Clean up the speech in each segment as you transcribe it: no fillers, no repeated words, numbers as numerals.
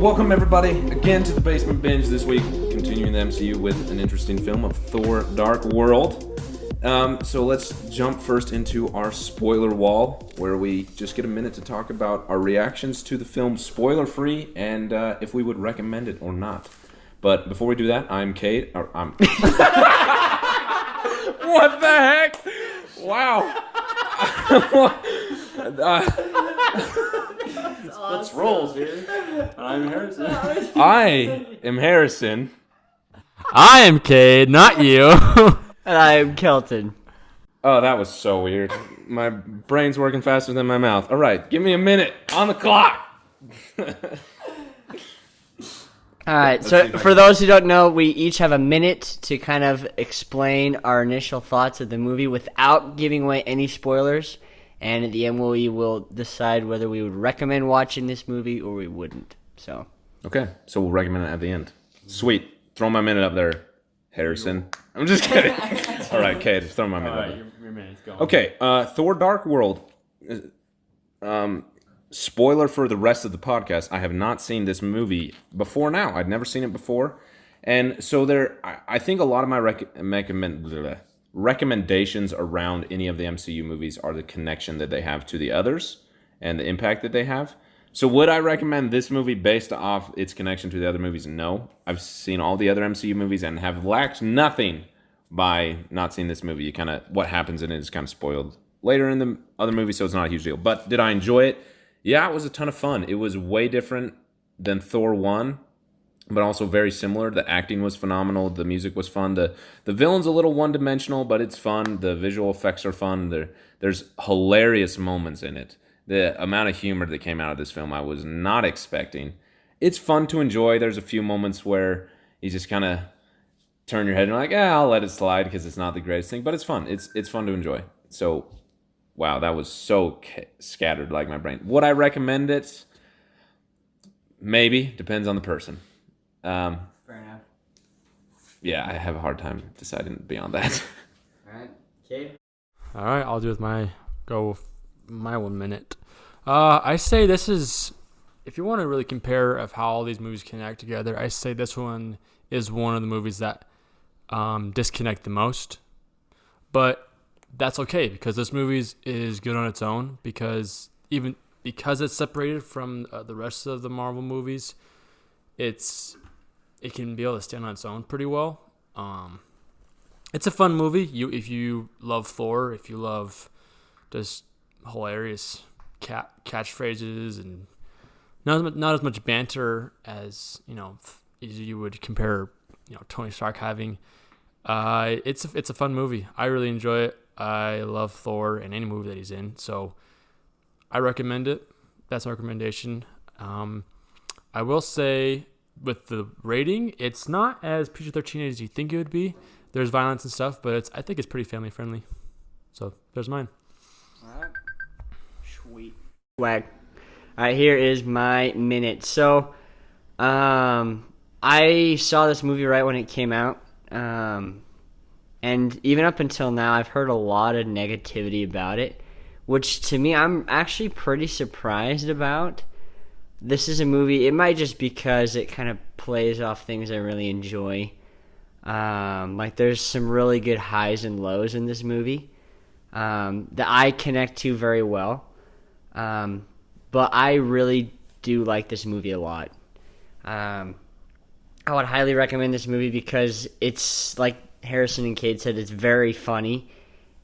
Welcome everybody again to the Basement Binge this week, continuing the MCU with an interesting film of Thor: Dark World. So let's jump first into our spoiler wall, where we just get a minute to talk about our reactions to the film spoiler-free and if we would recommend it or not. But before we do that, I'm Kate. I'm. What the heck? Wow. Let's roll, dude. I'm Harrison. I am Harrison. I am Cade, not you. And I am Kelton. Oh, that was so weird. My brain's working faster than my mouth. All right, give me a minute on the clock. All right, so for those who don't know, we each have a minute to kind of explain our initial thoughts of the movie without giving away any spoilers. And at the end, we will decide whether we would recommend watching this movie or we wouldn't. So. Okay, so we'll recommend it at the end. Sweet. Throw my minute up there, Harrison. I'm just kidding. All right, Kate, throw my minute up there. Your minute's going. Okay, Thor: Dark World. Spoiler for the rest of the podcast. I have not seen this movie before now. I'd never seen it before. And so I think a lot of my recommendations around any of the MCU movies are the connection that they have to the others and the impact that they have. So would I recommend this movie based off its connection to the other movies? No. I've seen all the other MCU movies and have lacked nothing by not seeing this movie. What happens in it is kind of spoiled later in the other movie, so it's not a huge deal. But did I enjoy it? Yeah, it was a ton of fun. It was way different than Thor 1. But also very similar. The acting was phenomenal. The music was fun. The villain's a little one-dimensional, but it's fun. The visual effects are fun. There's hilarious moments in it. The amount of humor that came out of this film I was not expecting. It's fun to enjoy. There's a few moments where you just kind of turn your head and you're like, I'll let it slide because it's not the greatest thing. But it's fun. It's fun to enjoy. So, wow, that was so scattered like my brain. Would I recommend it? Maybe. Depends on the person. Fair enough. Yeah, I have a hard time deciding beyond that. All right, Kate? All right, I'll do with my 1 minute. I say this is, if you want to really compare of how all these movies connect together, I say this one is one of the movies that disconnect the most. But that's okay because this movie is good on its own because it's separated from the rest of the Marvel movies, it can be able to stand on its own pretty well. It's a fun movie. If you love Thor, if you love just hilarious catchphrases and not as much banter as as you would compare Tony Stark having, it's a fun movie. I really enjoy it. I love Thor and any movie that he's in, so I recommend it. That's my recommendation. I will say, with the rating, it's not as PG-13 as you think it would be. There's violence and stuff, but I think it's pretty family friendly. So there's mine. All right. Sweet. Swag. All right, here is my minute. So, I saw this movie right when it came out, and even up until now, I've heard a lot of negativity about it, which to me, I'm actually pretty surprised about. This is a movie, it might just because it kind of plays off things I really enjoy. There's some really good highs and lows in this movie that I connect to very well. But I really do like this movie a lot. I would highly recommend this movie because it's, like Harrison and Cade said, it's very funny.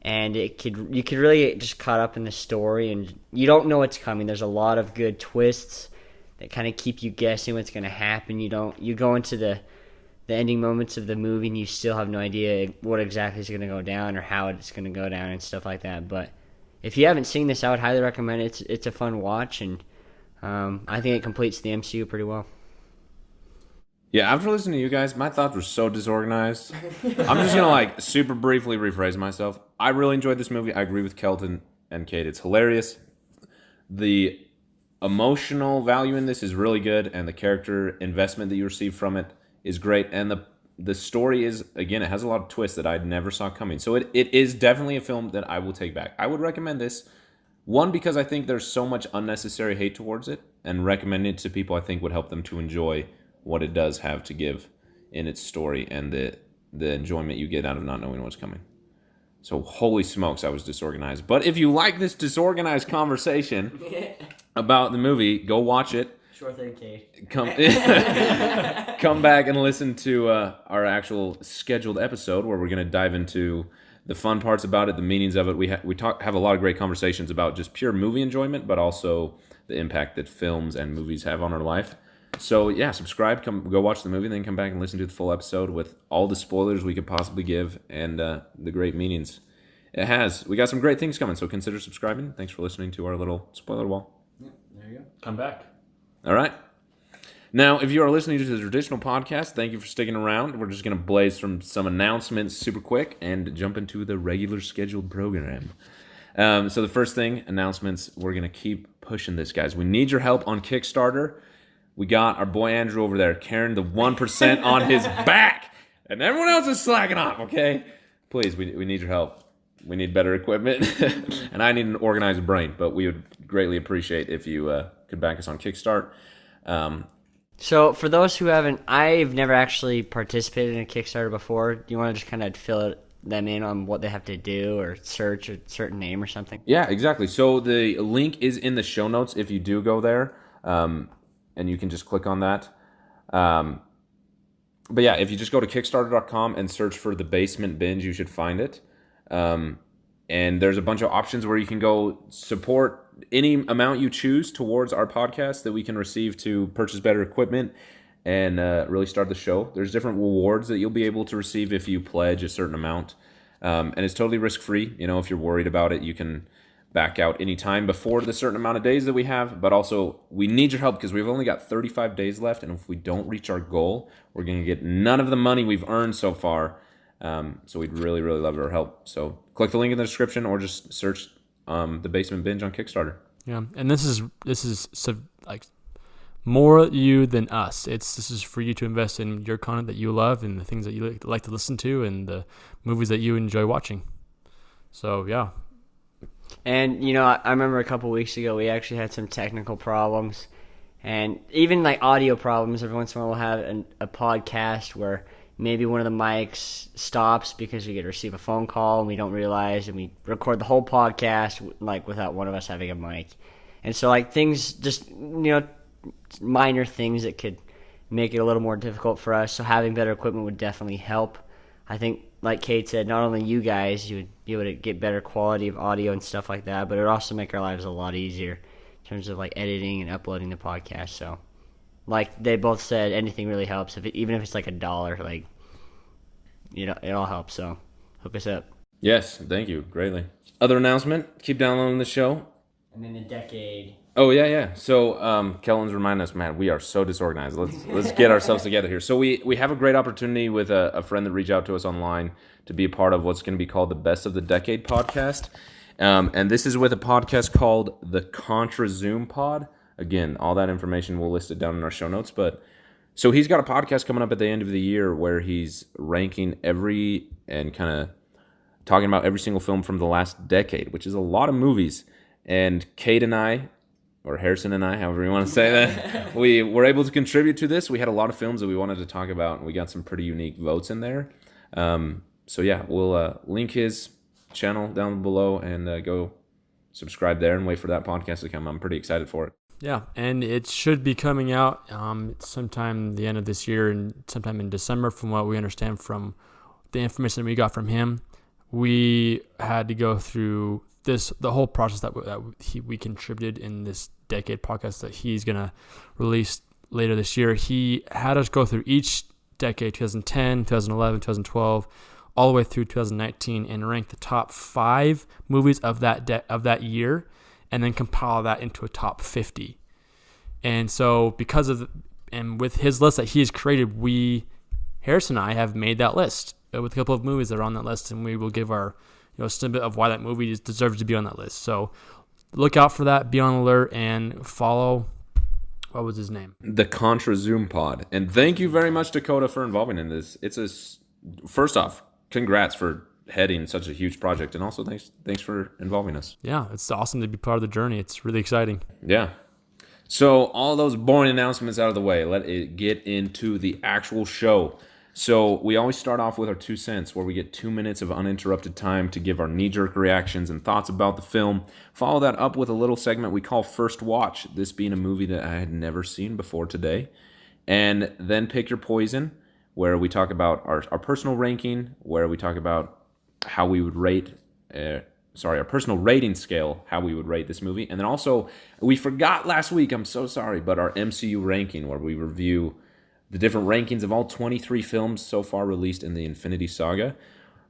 And you could really get just caught up in the story, and you don't know what's coming. There's a lot of good twists that kind of keep you guessing what's going to happen. You go into the ending moments of the movie and you still have no idea what exactly is going to go down or how it's going to go down and stuff like that. But if you haven't seen this, I would highly recommend it. It's a fun watch, and I think it completes the MCU pretty well. Yeah, after listening to you guys, my thoughts were so disorganized. I'm just going to super briefly rephrase myself. I really enjoyed this movie. I agree with Kelton and Kate. It's hilarious. The emotional value in this is really good, and the character investment that you receive from it is great. And the story is, again, it has a lot of twists that I never saw coming. So it is definitely a film that I will take back. I would recommend this, one, because I think there's so much unnecessary hate towards it, and recommending it to people, I think, would help them to enjoy what it does have to give in its story and the enjoyment you get out of not knowing what's coming. So, holy smokes, I was disorganized. But if you like this disorganized conversation about the movie, go watch it. Sure thing, Kate. Come back and listen to our actual scheduled episode where we're going to dive into the fun parts about it, the meanings of it. We have a lot of great conversations about just pure movie enjoyment, but also the impact that films and movies have on our life. So yeah, subscribe, go watch the movie, and then come back and listen to the full episode with all the spoilers we could possibly give and the great meanings it has. We got some great things coming, so consider subscribing. Thanks for listening to our little spoiler wall. Yeah, there you go. Come back. All right. Now, if you are listening to the traditional podcast, thank you for sticking around. We're just going to blaze from some announcements super quick and jump into the regular scheduled program. So the first thing, announcements, we're going to keep pushing this, guys. We need your help on Kickstarter. We got our boy Andrew over there carrying the 1% on his back, and everyone else is slacking off, okay? Please, we need your help. We need better equipment, and I need an organized brain, but we would greatly appreciate if you could back us on Kickstarter. So for those who haven't, I've never actually participated in a Kickstarter before. Do you want to just kind of fill them in on what they have to do or search a certain name or something? Yeah, exactly. So the link is in the show notes if you do go there. And you can just click on that. But yeah, if you just go to Kickstarter.com and search for The Basement Binge, you should find it. And there's a bunch of options where you can go support any amount you choose towards our podcast that we can receive to purchase better equipment and really start the show. There's different rewards that you'll be able to receive if you pledge a certain amount. And it's totally risk-free. You know, if you're worried about it, you can back out anytime before the certain amount of days that we have, but also we need your help because we've only got 35 days left, and if we don't reach our goal, we're going to get none of the money we've earned so far. So we'd really, really love your help. So click the link in the description or just search The Basement Binge on Kickstarter. Yeah, and this is like more you than us. This is for you to invest in your content that you love and the things that you like to listen to and the movies that you enjoy watching. So yeah. And, you know, I remember a couple weeks ago we actually had some technical problems. And even, like, audio problems. Every once in a while we'll have a podcast where maybe one of the mics stops because we get to receive a phone call and we don't realize. And we record the whole podcast, like, without one of us having a mic. And so, like, things just, you know, minor things that could make it a little more difficult for us. So having better equipment would definitely help. I think, like Kate said, not only you guys, you would be able to get better quality of audio and stuff like that, but it would also make our lives a lot easier in terms of like editing and uploading the podcast. So, like they both said, anything really helps. Even if it's like $1, like, you know, it all helps. So, hook us up. Yes, thank you greatly. Other announcement: keep downloading the show. And in a decade. Oh yeah. So Kellen's reminding us, man, we are so disorganized. Let's get ourselves together here. So we have a great opportunity with a friend that reached out to us online to be a part of what's going to be called the Best of the Decade podcast. And this is with a podcast called the Contra Zoom Pod. Again, all that information we'll list it down in our show notes. But so he's got a podcast coming up at the end of the year where he's ranking and kind of talking about every single film from the last decade, which is a lot of movies. And Kate and I, or Harrison and I, however you want to say that, we were able to contribute to this. We had a lot of films that we wanted to talk about, and we got some pretty unique votes in there. So yeah, we'll link his channel down below and go subscribe there and wait for that podcast to come. I'm pretty excited for it. Yeah, and it should be coming out sometime the end of this year and sometime in December from what we understand from the information that we got from him. We had to go through the whole process that we contributed in this decade podcast that he's going to release later this year. He had us go through each decade, 2010, 2011, 2012, all the way through 2019 and rank the top 5 movies of that year and then compile that into a top 50. And so and with his list that he has created, Harrison and I have made that list with a couple of movies that are on that list, and we will give our snippet of why that movie deserves to be on that list. So look out for that, be on alert, and follow, what was his name? The Contra Zoom Pod. And thank you very much, Dakota, for involving in this. First off, congrats for heading such a huge project, and also thanks for involving us. Yeah, it's awesome to be part of the journey. It's really exciting. Yeah. So all those boring announcements out of the way, let it get into the actual show. So we always start off with our 2 cents, where we get 2 minutes of uninterrupted time to give our knee-jerk reactions and thoughts about the film. Follow that up with a little segment we call First Watch, this being a movie that I had never seen before today. And then Pick Your Poison, where we talk about our personal ranking, where we talk about how we would rate, our personal rating scale, how we would rate this movie. And then also, we forgot last week, I'm so sorry, but our MCU ranking, where we review the different rankings of all 23 films so far released in the Infinity Saga.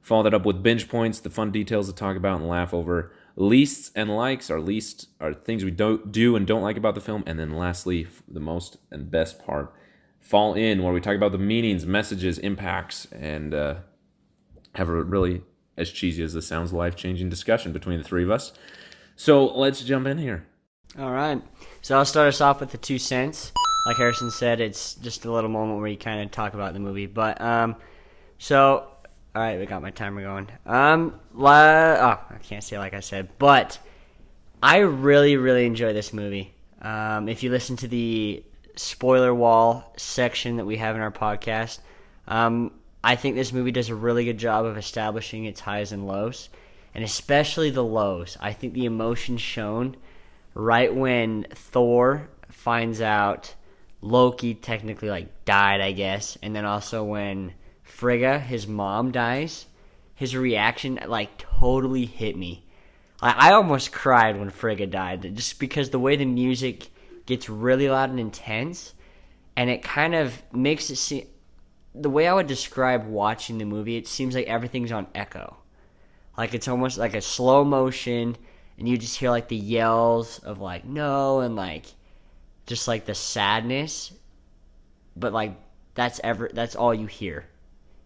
Follow that up with binge points, the fun details to talk about and laugh over, leasts and likes, our least are things we don't do and don't like about the film, and then lastly, the most and best part, Fall In, where we talk about the meanings, messages, impacts, and have a really, as cheesy as this sounds, life-changing discussion between the three of us. So let's jump in here. All right. So I'll start us off with the 2 cents. Like Harrison said, it's just a little moment where you kind of talk about the movie. But, all right, we got my timer going. I can't say like I said, but I really, really enjoy this movie. If you listen to the spoiler wall section that we have in our podcast, I think this movie does a really good job of establishing its highs and lows, and especially the lows. I think the emotion shown right when Thor finds out Loki technically died, I guess, and then also when Frigga, his mom, dies, his reaction totally hit me. I almost cried when Frigga died, just because the way the music gets really loud and intense, and it kind of makes it seem, the way I would describe watching the movie, it seems like everything's on echo. Like it's almost like a slow motion, and you just hear the yells of no, and just the sadness, but that's all you hear.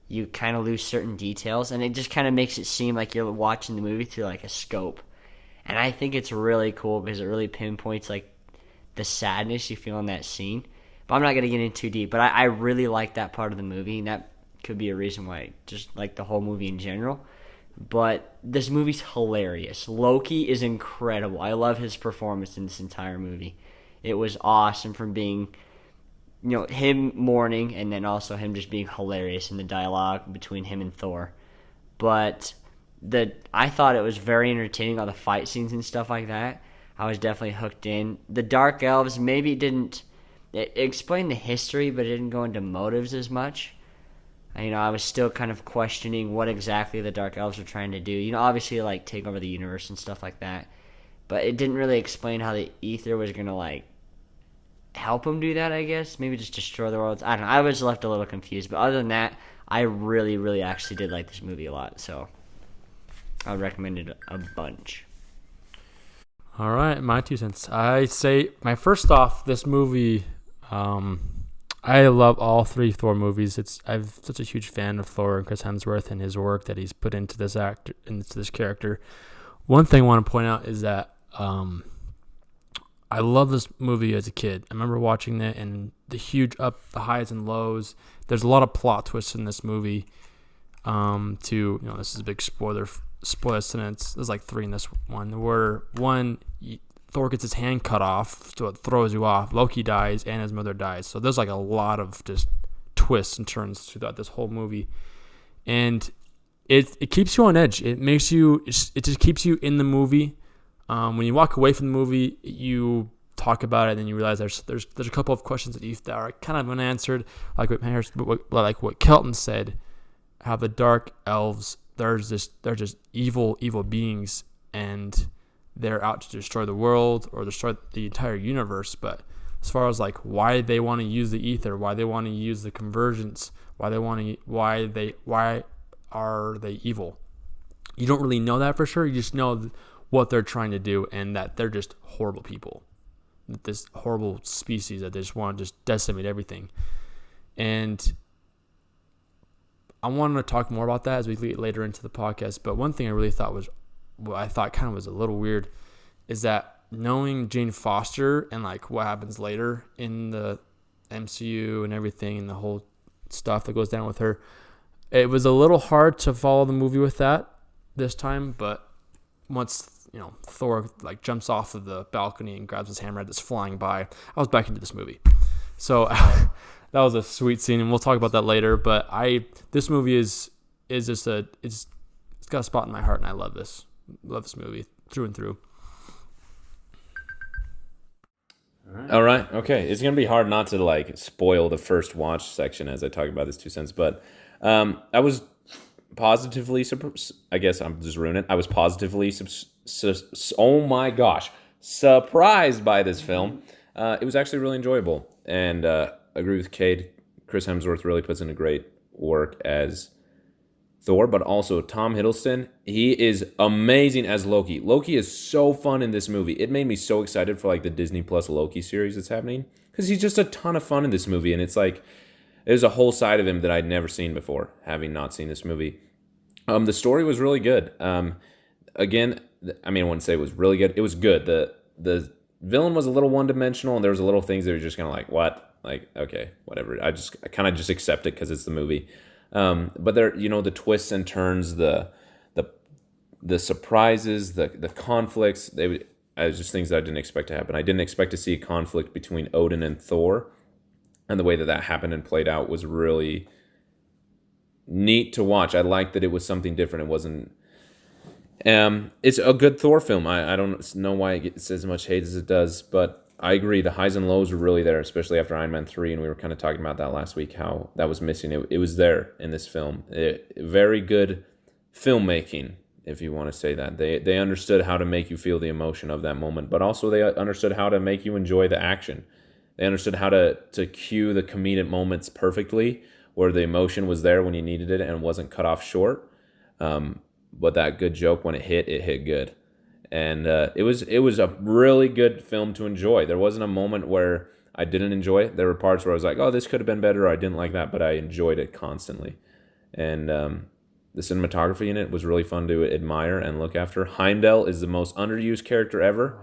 You kind of lose certain details, and it just kind of makes it seem like you're watching the movie through a scope. And I think it's really cool because it really pinpoints the sadness you feel in that scene. But I'm not going to get in too deep, but I really like that part of the movie, and that could be a reason why, just the whole movie in general. But this movie's hilarious. Loki is incredible. I love his performance in this entire movie. It was awesome, from being, him mourning, and then also him just being hilarious in the dialogue between him and Thor. But I thought it was very entertaining, all the fight scenes and stuff like that. I was definitely hooked in. The Dark Elves maybe didn't, it explained the history, but it didn't go into motives as much. I was still kind of questioning what exactly the Dark Elves were trying to do. Obviously, take over the universe and stuff like that. But it didn't really explain how the Ether was going to, help them do that, I guess. Maybe just destroy the world. I don't know. I was left a little confused. But other than that, I really, really actually did like this movie a lot. So I would recommend it a bunch. All right, my 2 cents. I say, first off, this movie, I love all three Thor movies. I'm such a huge fan of Thor and Chris Hemsworth and his work that he's put into this into this character. One thing I want to point out is that I love this movie as a kid. I remember watching it and the highs and lows. There's a lot of plot twists in this movie. This is a big spoiler sentence. There's 3 in this one. Where one, Thor gets his hand cut off, so it throws you off. Loki dies and his mother dies. So there's a lot of just twists and turns throughout this whole movie, and it keeps you on edge. It just keeps you in the movie. When you walk away from the movie, you talk about it, and then you realize there's a couple of questions that are kind of unanswered, like what Kelton said, how the Dark Elves, they're just evil beings, and they're out to destroy the world or destroy the entire universe. But as far as why they want to use the ether, why they want to use the convergence, why are they evil? You don't really know that for sure. You just know what they're trying to do, and that they're just horrible people, this horrible species that they just want to just decimate everything. And I want to talk more about that as we get later into the podcast. But one thing I really thought was, what I thought kind of was a little weird, is that knowing Jane Foster and what happens later in the MCU and everything and the whole stuff that goes down with her, it was a little hard to follow the movie with that this time. But once Thor like jumps off of the balcony and grabs his hammer that's flying by. I was back into this movie. So that was a sweet scene, and we'll talk about that later. But this movie is just it's got a spot in my heart, and I love this movie through and through. All right. Okay. It's going to be hard not to like spoil the first watch section as I talk about this 2 cents, but I was positively I guess I'm just ruining it. I was positively oh my gosh, surprised by this film. It was actually really enjoyable, and I agree with Cade. Chris Hemsworth really puts in a great work as Thor, but also Tom Hiddleston. He is amazing as Loki. Loki is so fun in this movie. It made me so excited for like the Disney Plus Loki series that's happening, because he's just a ton of fun in this movie, and it's like there's a whole side of him that I'd never seen before, having not seen this movie. The story was really good. Again, I mean, I wouldn't say it was really good. It was good. The villain was a little one-dimensional, and there was a little things that were just kind of like, what? Like, okay, whatever. I kind of just accept it because it's the movie. But there, the twists and turns, the surprises, the conflicts, it was just things that I didn't expect to happen. I didn't expect to see a conflict between Odin and Thor, and the way that happened and played out was really neat to watch. I liked that it was something different. It wasn't. It's a good Thor film. I don't know why it gets as much hate as it does, but I agree. The highs and lows were really there, especially after Iron Man 3, and we were kind of talking about that last week, how that was missing. It was there in this film. Very good filmmaking, if you want to say that. They understood how to make you feel the emotion of that moment, but also they understood how to make you enjoy the action. They understood how to cue the comedic moments perfectly, where the emotion was there when you needed it and wasn't cut off short. But that good joke, when it hit good. And it was a really good film to enjoy. There wasn't a moment where I didn't enjoy it. There were parts where I was like, oh, this could have been better, or I didn't like that, but I enjoyed it constantly. And the cinematography in it was really fun to admire and look after. Heimdall is the most underused character ever,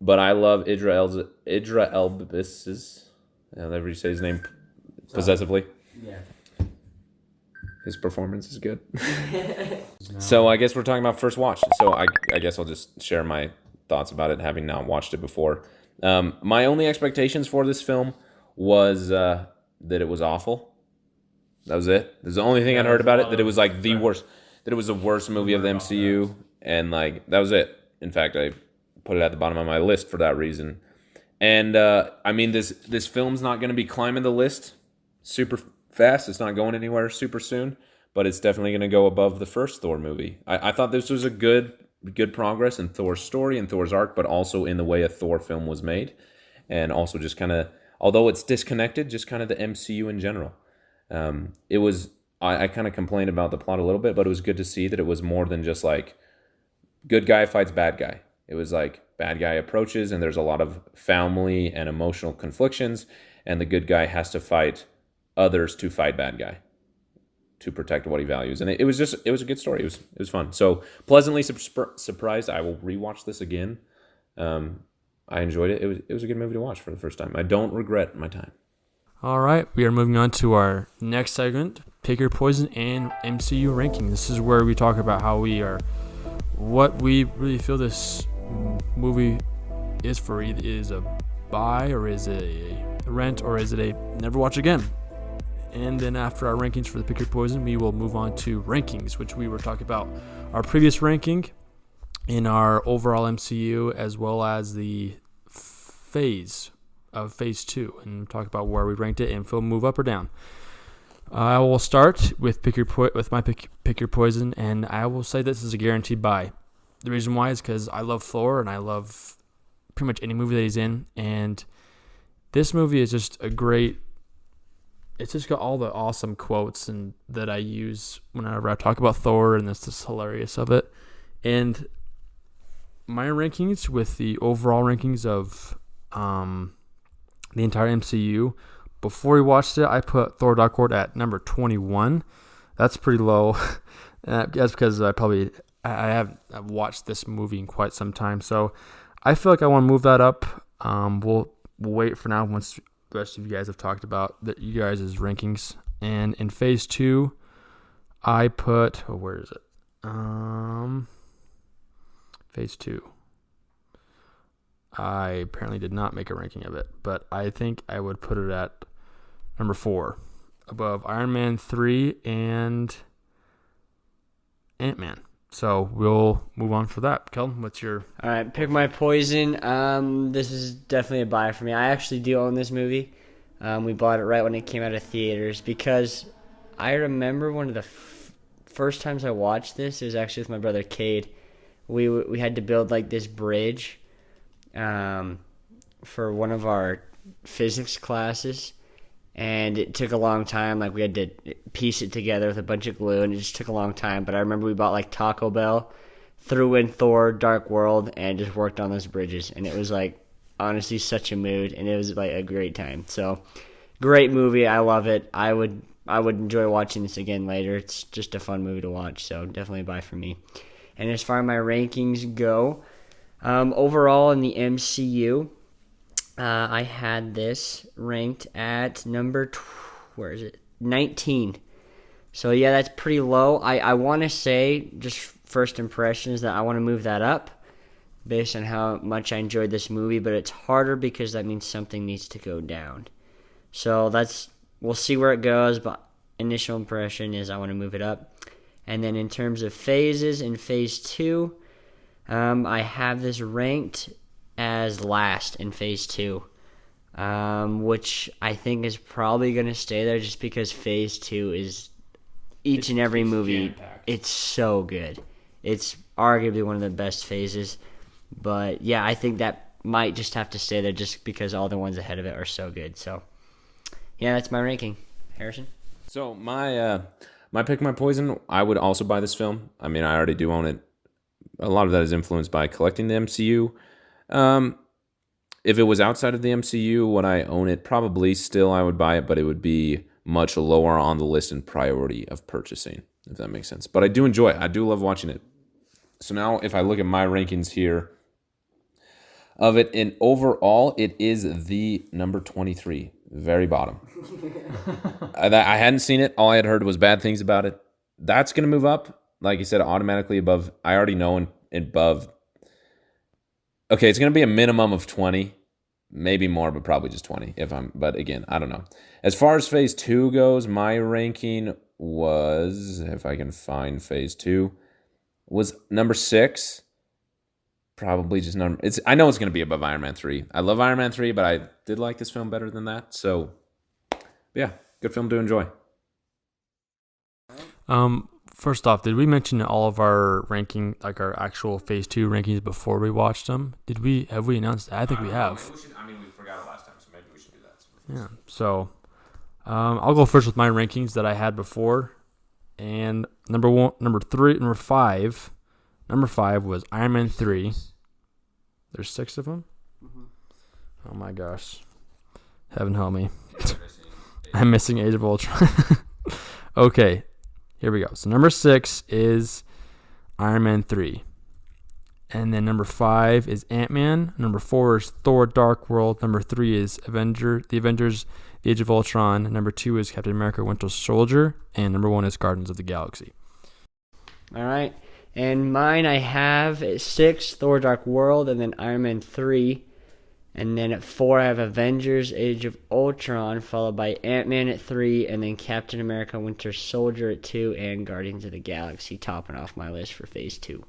but I love Idra Elbis's, however you say his name possessively. Yeah. His performance is good. So I guess we're talking about first watch. So I guess I'll just share my thoughts about it, having not watched it before. My only expectations for this film was that it was awful. That was it. That's the only thing I'd heard about it, that it was like the worst, that it was the worst movie of the MCU, and like that was it. In fact, I put it at the bottom of my list for that reason. And I mean, this film's not going to be climbing the list super fast. It's not going anywhere super soon, but it's definitely going to go above the first Thor movie. I thought this was a good progress in Thor's story and Thor's arc, but also in the way a Thor film was made, and also just kind of, although it's disconnected, just kind of the MCU in general. It was, I kind of complained about the plot a little bit, but it was good to see that it was more than just like good guy fights bad guy. It was like bad guy approaches, and there's a lot of family and emotional conflictions, and the good guy has to fight others to fight bad guy, to protect what he values. And it was a good story. It was fun. So pleasantly surprised. I will rewatch this again. I enjoyed it. It was a good movie to watch for the first time. I don't regret my time. All right, we are moving on to our next segment, Pick Your Poison and MCU ranking. This is where we talk about what we really feel this movie is for. Is a buy, or is it a rent, or is it a never watch again? And then after our rankings for the Pick Your Poison, we will move on to rankings, which we were talking about our previous ranking in our overall MCU, as well as the phase of phase 2, and talk about where we ranked it, and if it'll move up or down. I will start with my pick your poison, and I will say this is a guaranteed buy. The reason why is because I love Thor, and I love pretty much any movie that he's in, and this movie is just a great. It's just got all the awesome quotes and that I use whenever I talk about Thor, and it's just hilarious of it. And my rankings, with the overall rankings of the entire MCU, before we watched it, I put Thor Dark World at number 21. That's pretty low. That's because I haven't watched this movie in quite some time, so I feel like I want to move that up. We'll wait for now once the rest of you guys have talked about you guys' rankings. And in phase 2, I put, where is it? Phase 2. I apparently did not make a ranking of it, but I think I would put it at number 4, above Iron Man 3 and Ant-Man. So we'll move on for that. Kelton, what's your... All right, pick my poison. This is definitely a buy for me. I actually do own this movie. We bought it right when it came out of theaters because I remember one of the first times I watched this. It was actually with my brother Cade. We had to build like this bridge for one of our physics classes, and it took a long time. Like we had to piece it together with a bunch of glue, and it just took a long time. But I remember we bought like Taco Bell, threw in Thor: Dark World, and just worked on those bridges, and it was like honestly such a mood, and it was like a great time. So great movie. I love it. I would enjoy watching this again later. It's just a fun movie to watch, so definitely a buy for me. And as far as my rankings go, overall in the MCU, I had this ranked at number 19. So yeah, that's pretty low. I want to say, just first impressions, that I want to move that up based on how much I enjoyed this movie, but it's harder because that means something needs to go down. So we'll see where it goes, but initial impression is I want to move it up. And then in terms of phases, in phase 2, I have this ranked as last in phase 2, which I think is probably going to stay there just because phase 2 is each and every movie. It's so good. It's arguably one of the best phases. But yeah, I think that might just have to stay there just because all the ones ahead of it are so good. So yeah, that's my ranking. Harrison? So my pick, my poison, I would also buy this film. I mean, I already do own it. A lot of that is influenced by collecting the MCU. If it was outside of the MCU, would I own it? Probably. Still, I would buy it, but it would be much lower on the list in priority of purchasing, if that makes sense. But I do enjoy it. I do love watching it. So now if I look at my rankings here of it, in overall, it is the number 23, very bottom. I hadn't seen it. All I had heard was bad things about it. That's going to move up, like you said, automatically above. I already know and above. Okay, it's going to be a minimum of 20, maybe more, but probably just 20. But again, I don't know. As far as phase 2 goes, my ranking was, if I can find phase 2, was number 6. Probably just number. I know it's going to be above Iron Man 3. I love Iron Man 3, but I did like this film better than that. So, yeah, good film to enjoy. First off, did we mention all of our ranking, like our actual Phase 2 rankings before we watched them? Have we announced that? I think we have. We forgot it last time, so maybe we should do that. Yeah. So, I'll go first with my rankings that I had before, and number 5 was Iron Man 3. There's 6 of them. Mm-hmm. Oh my gosh, heaven help me! I'm missing Age of Ultron. Okay. Here we go. So number 6 is Iron Man 3. And then number 5 is Ant-Man. Number 4 is Thor: Dark World. Number 3 is The Avengers: The Age of Ultron. Number 2 is Captain America: Winter Soldier. And number 1 is Guardians of the Galaxy. All right. And mine I have at 6, Thor: Dark World, and then Iron Man 3. And then at 4, I have Avengers: Age of Ultron, followed by Ant-Man at 3, and then Captain America: Winter Soldier at 2, and Guardians of the Galaxy topping off my list for Phase 2.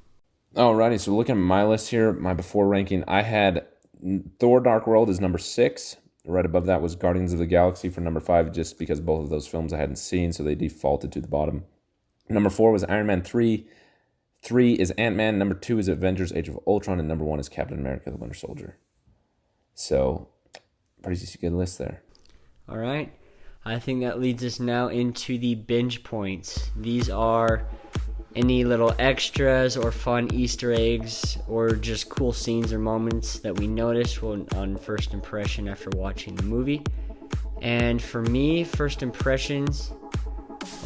Alrighty, so looking at my list here, my before ranking, I had Thor: Dark World as number 6. Right above that was Guardians of the Galaxy for number 5, just because both of those films I hadn't seen, so they defaulted to the bottom. Number 4 was Iron Man 3. 3 is Ant-Man. Number 2 is Avengers: Age of Ultron, and number 1 is Captain America: The Winter Soldier. So, pretty good list there. All right. I think that leads us now into the binge points. These are any little extras or fun Easter eggs or just cool scenes or moments that we noticed on first impression after watching the movie. And for me, first impressions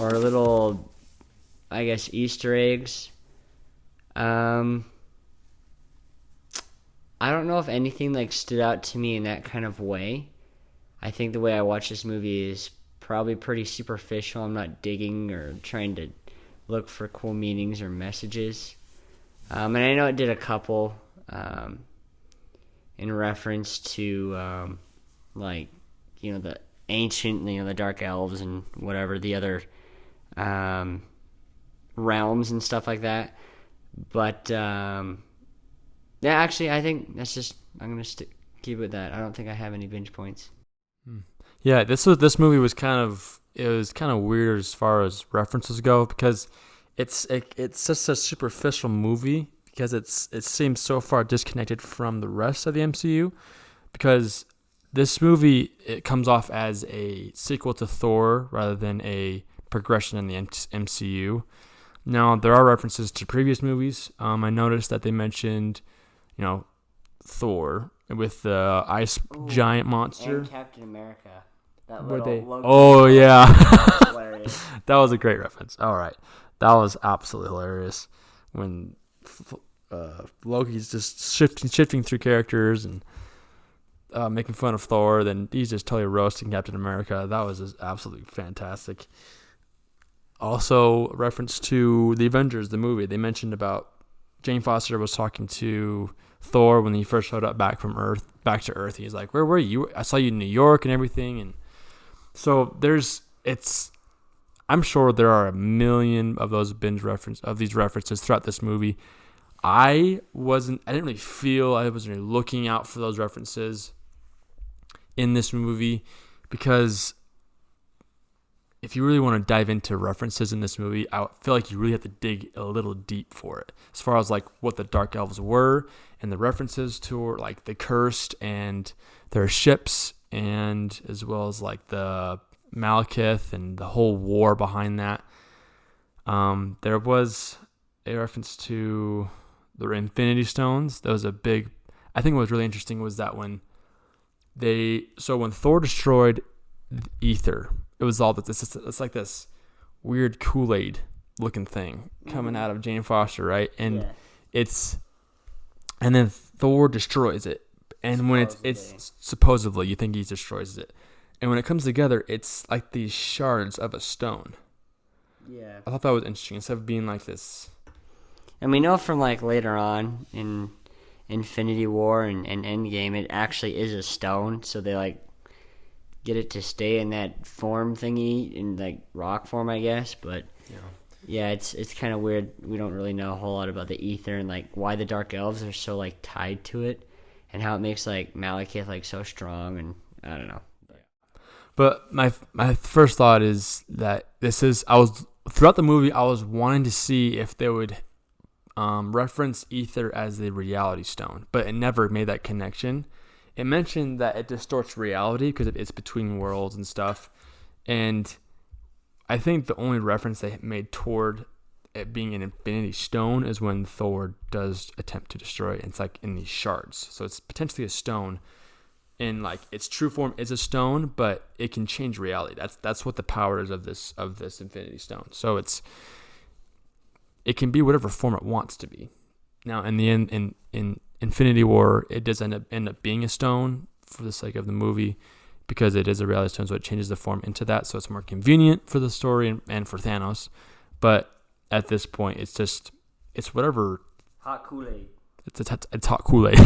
or little, I guess, Easter eggs. I don't know if anything stood out to me in that kind of way. I think the way I watch this movie is probably pretty superficial. I'm not digging or trying to look for cool meanings or messages. And I know it did a couple in reference to like the ancient, the dark elves and whatever the other realms and stuff like that. But yeah, actually, I think I'm gonna keep it with that. I don't think I have any binge points. Yeah, this movie was kind of weird as far as references go, because it's just a superficial movie, because it seems so far disconnected from the rest of the MCU, because this movie, it comes off as a sequel to Thor rather than a progression in the MCU. Now, there are references to previous movies. I noticed that they mentioned, Thor with the ice giant monster. And Captain America. That Were little they? Loki Oh, yeah. was hilarious. That was a great reference. All right. That was absolutely hilarious when Loki's just shifting through characters and making fun of Thor. Then he's just totally roasting Captain America. That was just absolutely fantastic. Also, a reference to the Avengers, the movie. They mentioned about Jane Foster was talking to Thor when he first showed up back to Earth. He's like, "Where were you? I saw you in New York and everything." And so I'm sure there are a million of these references throughout this movie. I didn't really feel I was really looking out for those references in this movie, because if you really want to dive into references in this movie, I feel like you really have to dig a little deep for it, as far as like what the Dark Elves were and the references to like the Cursed and their ships, and as well as like the Malekith and the whole war behind that. There was a reference to the Infinity Stones. That was a big. I think what was really interesting was that when Thor destroyed Ether, it was all that it's like this weird Kool-Aid looking thing coming out of Jane Foster, right? And and then Thor destroys it. And when it's supposedly, you think he destroys it. And when it comes together, it's like these shards of a stone. Yeah. I thought that was interesting, instead of being like this. And we know from like later on in Infinity War and Endgame, it actually is a stone, so they like get it to stay in that form thingy, in like rock form, I guess. But yeah, it's kind of weird. We don't really know a whole lot about the ether and like why the Dark Elves are so like tied to it, and how it makes like Malekith like so strong, and I don't know. But my first thought is that throughout the movie, I was wanting to see if they would reference ether as the reality stone, but it never made that connection. It mentioned that it distorts reality because it's between worlds and stuff. And I think the only reference they made toward it being an infinity stone is when Thor does attempt to destroy it. It's like in these shards. So it's potentially a stone. And like its true form is a stone, but it can change reality. That's what the power is of this infinity stone. So it can be whatever form it wants to be. Now in the end, in Infinity War, it does end up being a stone for the sake of the movie, because it is a reality stone, so it changes the form into that, so it's more convenient for the story and for Thanos. But at this point, it's whatever. Hot Kool-Aid. It's hot Kool-Aid.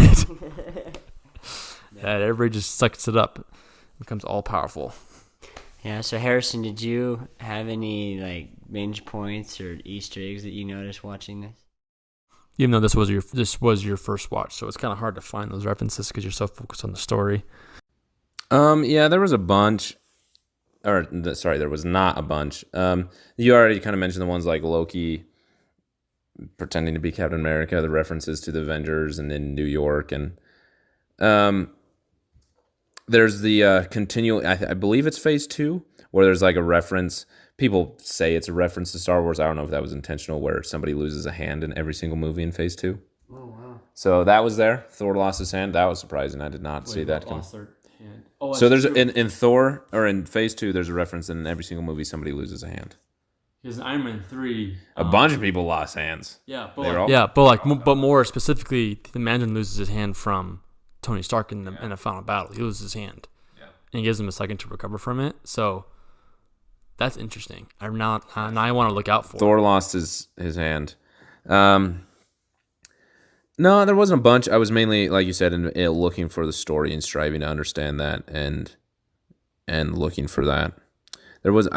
That everybody just sucks it up, becomes all powerful. Yeah. So Harrison, did you have any like binge points or Easter eggs that you noticed watching this? Even though this was your first watch, so it's kind of hard to find those references because you're so focused on the story. Yeah, there was a bunch. There was not a bunch. You already kind of mentioned the ones like Loki pretending to be Captain America, the references to the Avengers, and then New York, and there's the continual. I believe it's Phase 2, where there's like a reference. People say it's a reference to Star Wars. I don't know if that was intentional, where somebody loses a hand in every single movie in Phase 2. Oh, wow. So that was there. Thor lost his hand. That was surprising. I did not see that come. Oh, So there's in Thor, or in Phase 2, there's a reference in every single movie somebody loses a hand. Because in Iron Man 3, A bunch of people lost hands. Yeah, But more specifically, the Mandarin loses his hand from Tony Stark in a final battle. He loses his hand, and he gives him a second to recover from it. So that's interesting. Now I want to look out for. Thor lost his hand. No, there wasn't a bunch. I was mainly, like you said, looking for the story and striving to understand that, and looking for that. There was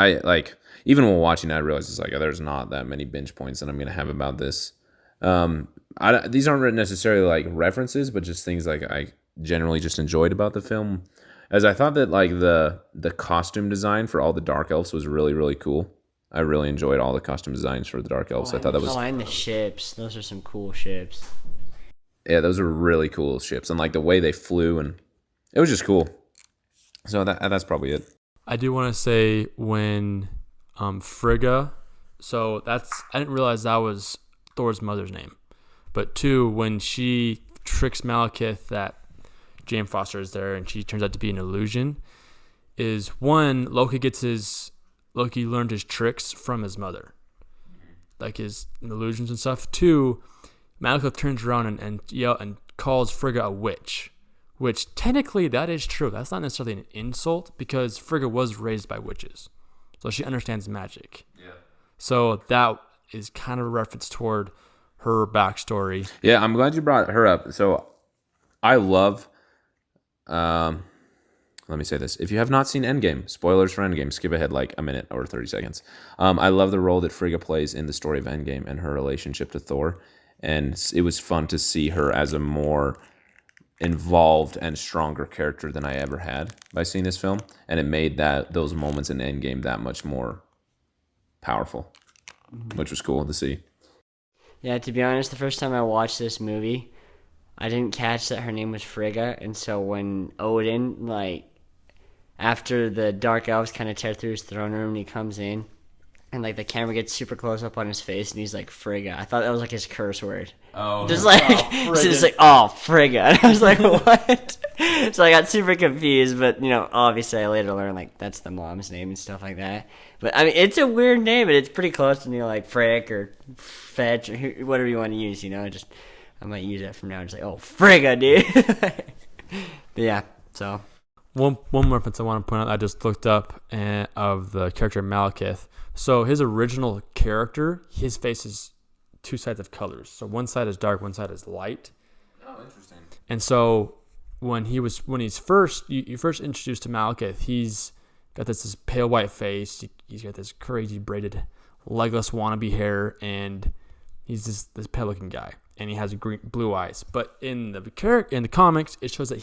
even while watching, I realized it's like there's not that many binge points that I'm gonna have about this. These aren't necessarily like references, but just things like I generally just enjoyed about the film. As I thought that like the costume design for all the dark elves was really, really cool. I really enjoyed all the costume designs for the dark elves. I thought that was and the ships. Those are some cool ships. Yeah, those are really cool ships, and like the way they flew, and it was just cool. So that's probably it. I do want to say when Frigga, so I didn't realize that was Thor's mother's name. But two, when she tricks Malekith that Jane Foster is there and she turns out to be an illusion, is one, Loki learned his tricks from his mother, like his illusions and stuff. Two, Malekith turns around and calls Frigga a witch, which technically that is true. That's not necessarily an insult because Frigga was raised by witches, so she understands magic. Yeah. So that is kind of a reference toward her backstory. Yeah, I'm glad you brought her up. So I love. Let me say this. If you have not seen Endgame, spoilers for Endgame, skip ahead like a minute or 30 seconds. I love the role that Frigga plays in the story of Endgame and her relationship to Thor. And it was fun to see her as a more involved and stronger character than I ever had by seeing this film. And it made those moments in Endgame that much more powerful, which was cool to see. Yeah, to be honest, the first time I watched this movie, I didn't catch that her name was Frigga. And so when Odin, after the Dark Elves kind of tear through his throne room and he comes in, and the camera gets super close up on his face and he's like, Frigga. I thought that was his curse word. Oh. Just Frigga. And I was like, what? So I got super confused, but obviously I later learned that's the mom's name and stuff like that. But I mean, it's a weird name, but it's pretty close to Frick or Fetch or whatever you want to use, I might use that from now. Just Frigga, dude. But yeah, so. One reference I want to point out, I just looked up of the character Malekith. So his original character, his face is two sides of colors. So one side is dark, one side is light. Oh, interesting. And so when he's first introduced to Malekith, he's got this pale white face. He's got this crazy braided Legolas wannabe hair, and he's this pale looking guy, and he has blue eyes. But in the comics, it shows that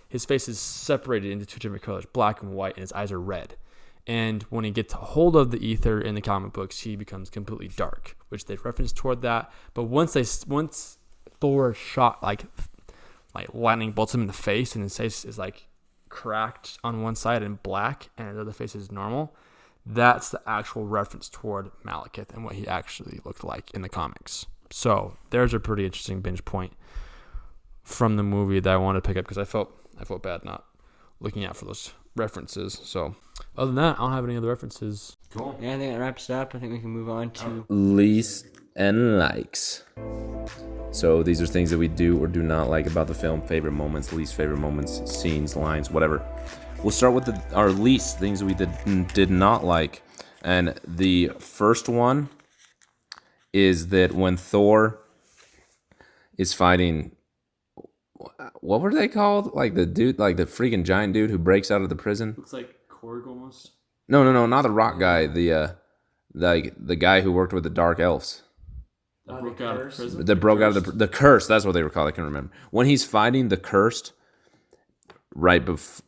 his face is separated into two different colors, black and white, and his eyes are red. And when he gets a hold of the ether in the comic books, he becomes completely dark, which they reference toward that. But once Thor shot like lightning bolts him in the face, and his face is cracked on one side and black, and the other face is normal, that's the actual reference toward Malekith and what he actually looked like in the comics. So there's a pretty interesting binge point from the movie that I wanted to pick up because I felt bad not looking out for those references. So other than that, I don't have any other references. Cool. Yeah, I think that wraps it up. I think we can move on to least and likes. So these are things that we do or do not like about the film. Favorite moments, least favorite moments, scenes, lines, whatever. We'll start with our least things that we did not like. And the first one is that when Thor is fighting, what were they called? The dude, the freaking giant dude who breaks out of the prison. Looks like Korg almost. No, not the rock guy. The guy who worked with the dark elves. That broke out of prison. That broke out of the curse. That's what they were called. I can't remember. When he's fighting the cursed, right before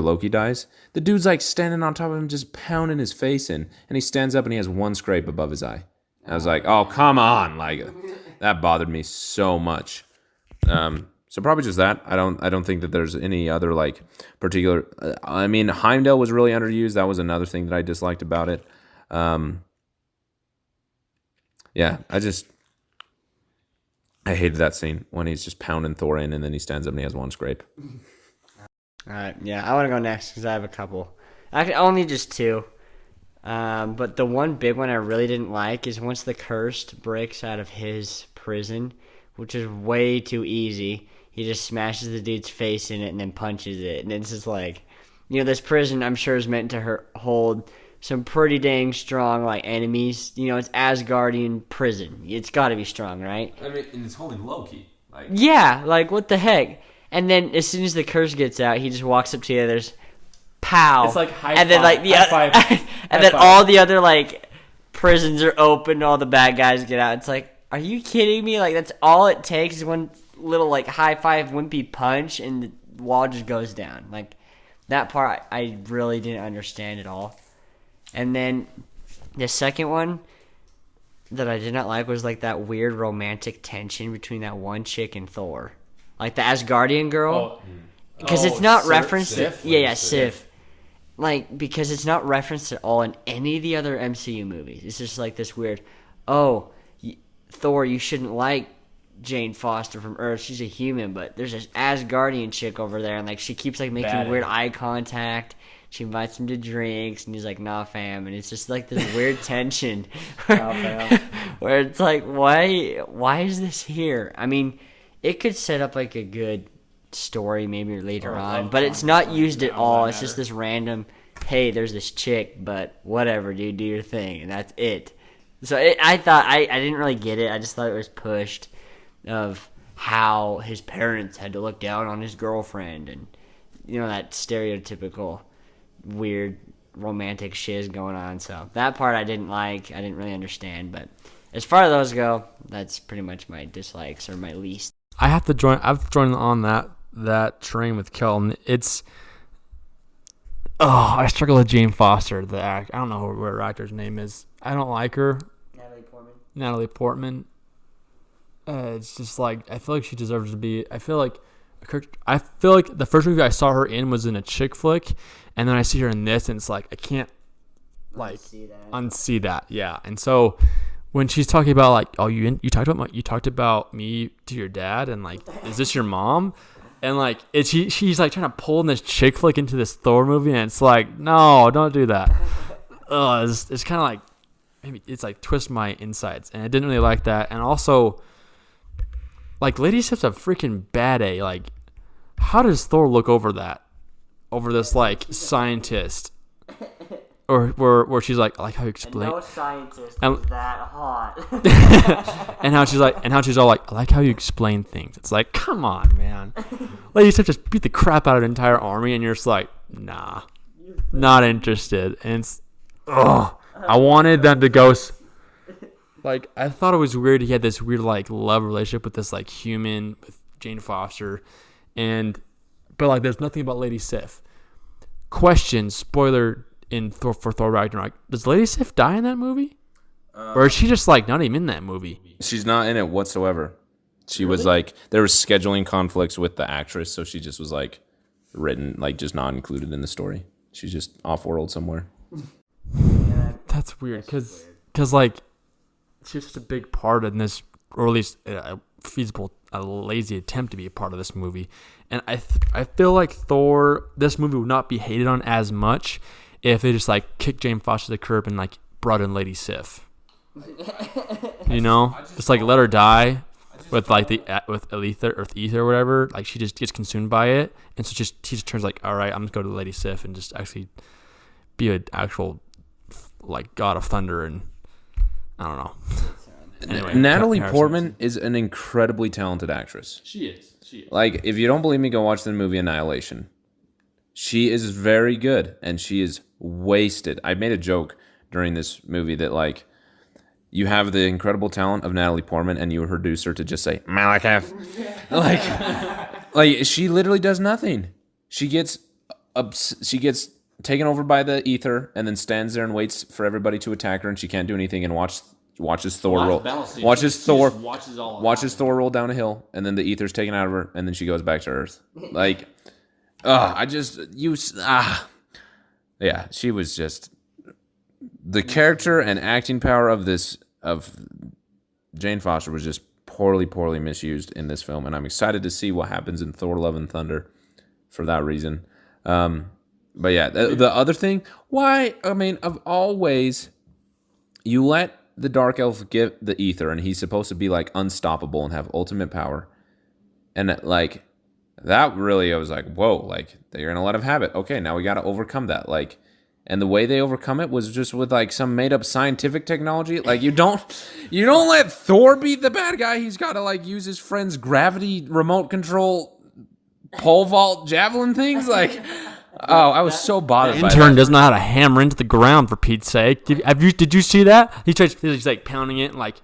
Loki dies, the dude's standing on top of him, just pounding his face in, and he stands up and he has one scrape above his eye. I was like, oh, come on, that bothered me so much. So probably just that. I don't think that there's any other particular. I mean, Heimdall was really underused. That was another thing that I disliked about it. Yeah, I hated that scene when he's just pounding Thor in, and then he stands up and he has one scrape. All right, yeah, I want to go next because I have a couple. Actually, only just two. But the one big one I really didn't like is once the cursed breaks out of his prison, which is way too easy. He just smashes the dude's face in it and then punches it. And it's just this prison I'm sure is meant to hold some pretty dang strong like enemies. You know, it's Asgardian prison. It's got to be strong, right? I mean, and it's holding low key. Like, Yeah, like what the heck? And then as soon as the curse gets out, he just walks up to the others, pow. It's like high and then five, like the high other, five, and high then five. all the other like prisons are open, all the bad guys get out. It's like, are you kidding me? Like that's all it takes is one little like high five wimpy punch and the wall just goes down. Like that part I really didn't understand at all. And then the second one that I did not like was like that weird romantic tension between that one chick and Thor. Like the Asgardian girl. Because it's not referenced. Sif? Yeah, Sif. Like, because it's not referenced at all in any of the other MCU movies. It's just like this weird, Thor, you shouldn't like Jane Foster from Earth. She's a human, but there's this Asgardian chick over there, and like she keeps like making Bad. weird eye contact. She invites him to drinks, and he's like, "Nah, fam," and it's just like this weird tension, where it's like, why is this here? I mean, it could set up like a good story maybe later on, but it's not used at all. It's just this random, hey, there's this chick, but whatever, dude, do your thing, and that's it. So I thought I didn't really get it. I just thought it was pushed of how his parents had to look down on his girlfriend, and you know that stereotypical weird romantic shiz going on. So that part I didn't like. I didn't really understand. But as far as those go, that's pretty much my dislikes or my least. I have to join. I've joined on that train with Kelton. I struggle with Jane Foster, the act. I don't know what her actor's name is. I don't like her. Natalie Portman. It's just like I feel like she deserves to be. I feel like the first movie I saw her in was in a chick flick, and then I see her in this, and it's like I can't like unsee that. Yeah, and so when she's talking about like, oh, you talked about me to your dad, and like, is this your mom? And like, she's like trying to pull in this chick flick into this Thor movie, and it's like, no, don't do that. It's kind of like maybe it's like twist my insides, and I didn't really like that. And also, like, Lady Sif's a freaking bad A. Like, how does Thor look over this like scientist? Or where she's like, I like how you explain. No scientist is that hot. and how she's all like, I like how you explain things. It's like, come on, man. Lady Sif just beat the crap out of an entire army, and you're just like, nah, not interested. And it's, I wanted them to go. Like, I thought it was weird. He had this weird like love relationship with this like human, with Jane Foster, but like, there's nothing about Lady Sif. Question: spoiler for Thor Ragnarok. Does Lady Sif die in that movie, or is she just like not even in that movie? She's not in it whatsoever. She was like, there was scheduling conflicts with the actress, so she just was like written, like just not included in the story. She's just off world somewhere. That's weird, because like she's just a big part in this, or at least a lazy attempt to be a part of this movie. And I feel like this movie would not be hated on as much if they just like kicked Jane Foster to the curb and like brought in Lady Sif. You know, just like let her die with like with ether or whatever. Like she just gets consumed by it, and so she just turns like, all right, I'm gonna go to Lady Sif and just actually be an actual like god of thunder, and I don't know. Anyway, Natalie Portman is an incredibly talented actress. She is. Like, if you don't believe me, go watch the movie Annihilation. She is very good, and she is wasted. I made a joke during this movie that, like, you have the incredible talent of Natalie Portman, and you reduce her to just say, Malakath. like, she literally does nothing. She gets taken over by the ether, and then stands there and waits for everybody to attack her, and she can't do anything, and watches Thor roll down a hill, and then the ether's taken out of her, and then she goes back to Earth. Like, yeah, she was just the character and acting power of Jane Foster was just poorly misused in this film, and I'm excited to see what happens in Thor: Love and Thunder for that reason. But yeah, the other thing, of all ways, you let the Dark Elf get the ether, and he's supposed to be like unstoppable and have ultimate power. And like that really, I was like, whoa, like they're gonna let him have it. Okay, now we got to overcome that. Like And the way they overcome it was just with like some made up scientific technology. Like you don't let Thor be the bad guy. He's got to like use his friend's gravity remote control pole vault javelin things. Like, oh, I was so bothered. The intern doesn't know how to hammer into the ground, for Pete's sake. Did you see that? He's like pounding it like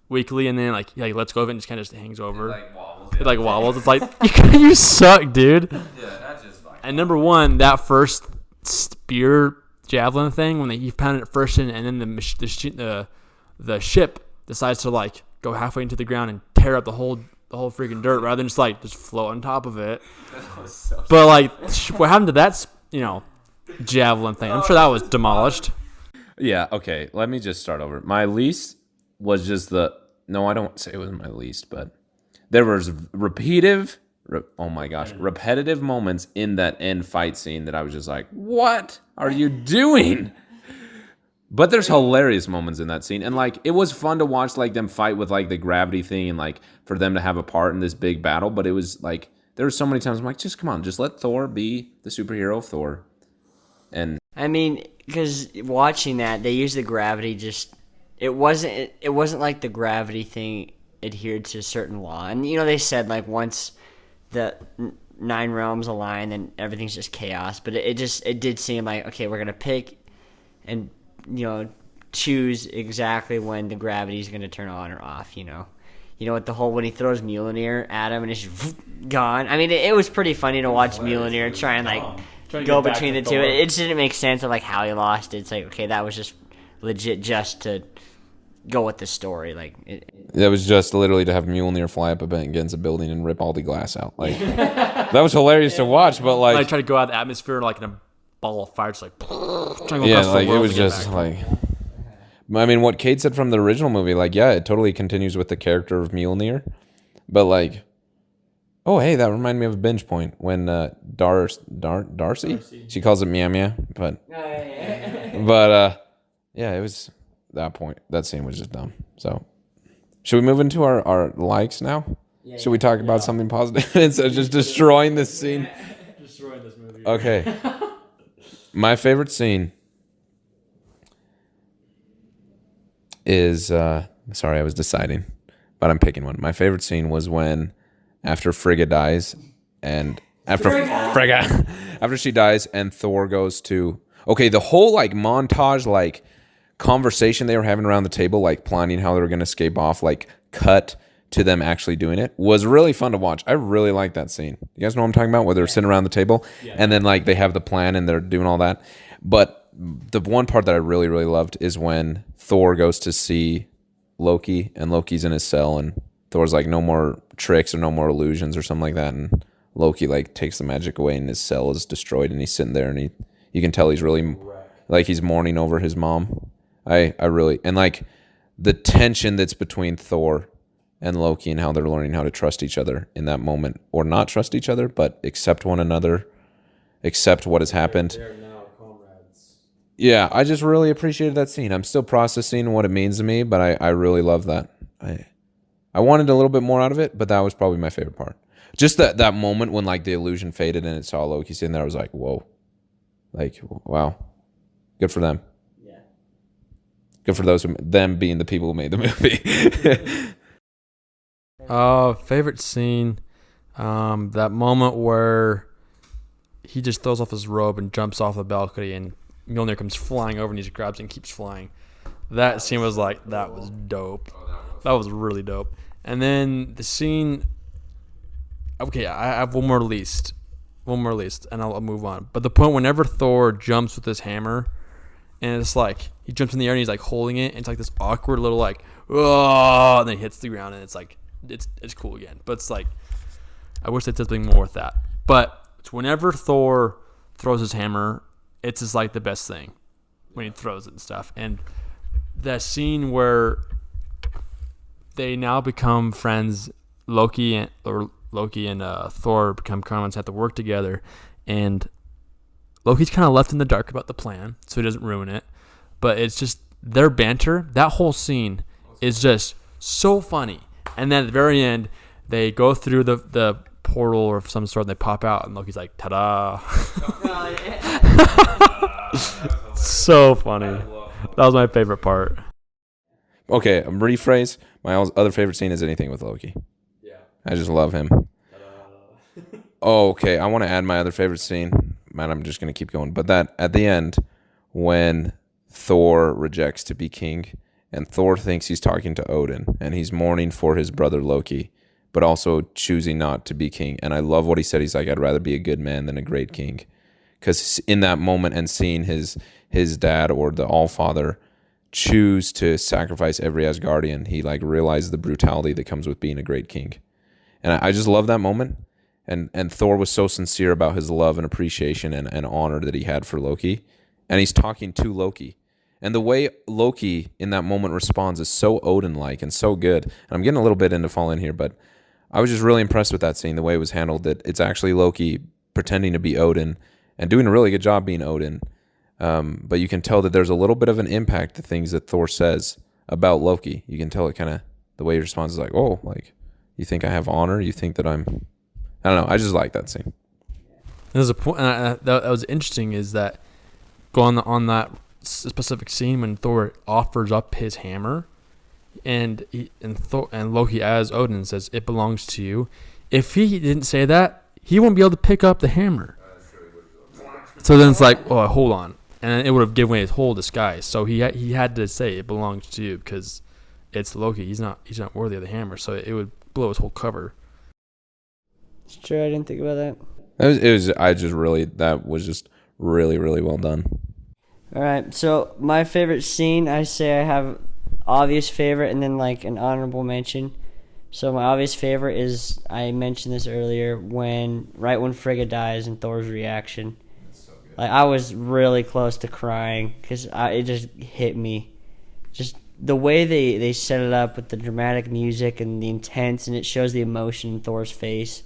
weakly, and then like lets go of it and just kind of hangs over. It like wobbles. It's like you suck, dude. Yeah, that's just like. And number one, that first spear javelin thing when he pounded it first in, and then the ship decides to like go halfway into the ground and tear up the whole freaking dirt rather than just float on top of it. But like, what happened to that javelin thing? I'm sure that was demolished. Yeah. Okay. Let me just start over. My least was just no, I don't say it was my least, but there was repetitive moments in that end fight scene that I was just like, what are you doing? But there's hilarious moments in that scene. And like, it was fun to watch like them fight with like the gravity thing and like for them to have a part in this big battle. But it was like, there were so many times I'm like, just come on, just let Thor be the superhero of Thor. And I mean, because watching that, they used the gravity it wasn't like the gravity thing adhered to a certain law. And, they said, like, once the 9 realms align, then everything's just chaos. But it did seem like, okay, we're going to pick and, choose exactly when the gravity's going to turn on or off, with the whole, when he throws Mjolnir at him and it's just gone. I mean, it was pretty funny to watch Mjolnir try and, like, go between the two. It just didn't make sense of, like, how he lost it. It's like, okay, that was just legit just to go with the story. That was just literally to have Mjolnir fly up against a building and rip all the glass out. Like, that was hilarious to watch, but like, try to go out of the atmosphere like in a ball of fire, just like it was just like. I mean, what Kate said from the original movie, like, yeah, it totally continues with the character of Mjolnir, but like, oh hey, that reminded me of a binge point when Darcy, she calls it Meow Meow, but yeah, it was. That point, that scene was just dumb. So, should we move into our likes now? Yeah, should we talk about something positive instead of just destroying this scene? Destroying this movie. Okay. My favorite scene is sorry, I was deciding, but I'm picking one. My favorite scene was when after Frigga dies and after she dies and Thor goes to the whole like montage like conversation they were having around the table, like planning how they were going to escape off, like cut to them actually doing it, was really fun to watch. I really like that scene. You guys know what I'm talking about, where they're sitting around the table and then like they have the plan and they're doing all that. But the one part that I really, really loved is when Thor goes to see Loki and Loki's in his cell and Thor's like, no more tricks or no more illusions or something like that. And Loki like takes the magic away and his cell is destroyed and he's sitting there and you can tell he's really like he's mourning over his mom. I really, and like the tension that's between Thor and Loki and how they're learning how to trust each other in that moment, or not trust each other, but accept one another, accept what has happened. They're now comrades. Yeah, I just really appreciated that scene. I'm still processing what it means to me, but I really love that. I wanted a little bit more out of it, but that was probably my favorite part. Just that moment when like the illusion faded and it saw Loki sitting there, I was like, whoa, like, wow, good for them. Good for them being the people who made the movie. Favorite scene, that moment where he just throws off his robe and jumps off the balcony and Mjolnir comes flying over and he just grabs it and keeps flying. That scene was like, that was dope. That was really dope. And then the scene, okay, I have one more least, and I'll move on. But the point whenever Thor jumps with his hammer, and it's like, he jumps in the air and he's like holding it. And it's like this awkward little like, oh, and then he hits the ground and it's like, it's cool again. But it's like, I wish they did something more with that. But it's whenever Thor throws his hammer, it's just like the best thing when he throws it and stuff. And that scene where they now become friends, Loki and Thor become comrades, have to work together. And Loki's kind of left in the dark about the plan, so he doesn't ruin it. But it's just their banter. That whole scene is just so funny. And then at the very end, they go through the portal of some sort, and they pop out, and Loki's like, ta-da. So funny. That was my favorite part. Okay, rephrase. My other favorite scene is anything with Loki. Yeah. I just love him. Oh, okay. I want to add my other favorite scene. Man, I'm just going to keep going. But that at the end, when Thor rejects to be king, and Thor thinks he's talking to Odin, and he's mourning for his brother Loki, but also choosing not to be king. And I love what he said. He's like, I'd rather be a good man than a great king. Because in that moment and seeing his dad or the Allfather choose to sacrifice every Asgardian, he like realized the brutality that comes with being a great king. And I just love that moment. And Thor was so sincere about his love and appreciation and honor that he had for Loki. And he's talking to Loki. And the way Loki in that moment responds is so Odin-like and so good. And I'm getting a little bit into Fall In here, but I was just really impressed with that scene, the way it was handled, that it's actually Loki pretending to be Odin and doing a really good job being Odin. But you can tell that there's a little bit of an impact to things that Thor says about Loki. You can tell it kind of, the way he responds is like, oh, like, you think I have honor? You think that I don't know. I just like that scene. There's a point that was interesting is that going on that specific scene when Thor offers up his hammer, and Loki as Odin says it belongs to you. If he didn't say that, he wouldn't be able to pick up the hammer. So then it's like, oh, hold on, and it would have given away his whole disguise. So he had to say it belongs to you because it's Loki. He's not worthy of the hammer. So it would blow his whole cover. It's true. I didn't think about that. That was just really, really well done. All right. So my favorite scene, I say I have obvious favorite and then like an honorable mention. So my obvious favorite is, I mentioned this earlier, right when Frigga dies and Thor's reaction. Like, I was really close to crying because it just hit me. Just the way they set it up with the dramatic music and the intense, and it shows the emotion in Thor's face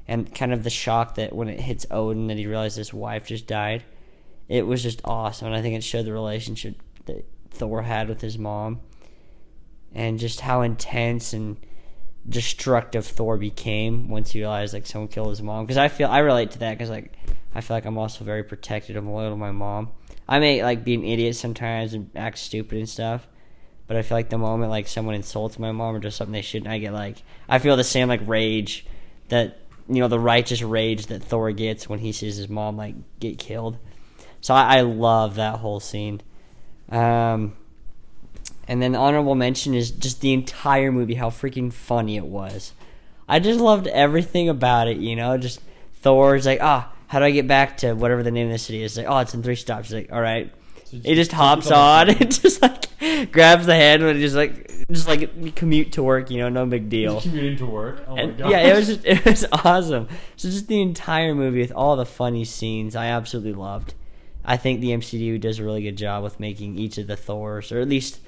and kind of the shock that when it hits Odin that he realized his wife just died. It was just awesome, and I think it showed the relationship that Thor had with his mom and just how intense and destructive Thor became once he realized like someone killed his mom. Because I relate to that because like I feel like I'm also very protective and loyal to my mom. I may like be an idiot sometimes and act stupid and stuff, but I feel like the moment like someone insults my mom or does something they shouldn't, I feel the same like rage that, you know, the righteous rage that Thor gets when he sees his mom like get killed. So I love that whole scene. And then the honorable mention is just the entire movie, how freaking funny it was. I just loved everything about it, you know, just Thor's like, how do I get back to whatever the name of the city is? Like, it's in 3 stops. He's like, all right. So he just hops on and just like grabs the hand and just like commute to work, you know, no big deal. He's commuting to work. Oh my god. Yeah, it was awesome. So just the entire movie with all the funny scenes, I absolutely loved. I think the MCU does a really good job with making each of the Thors, or at least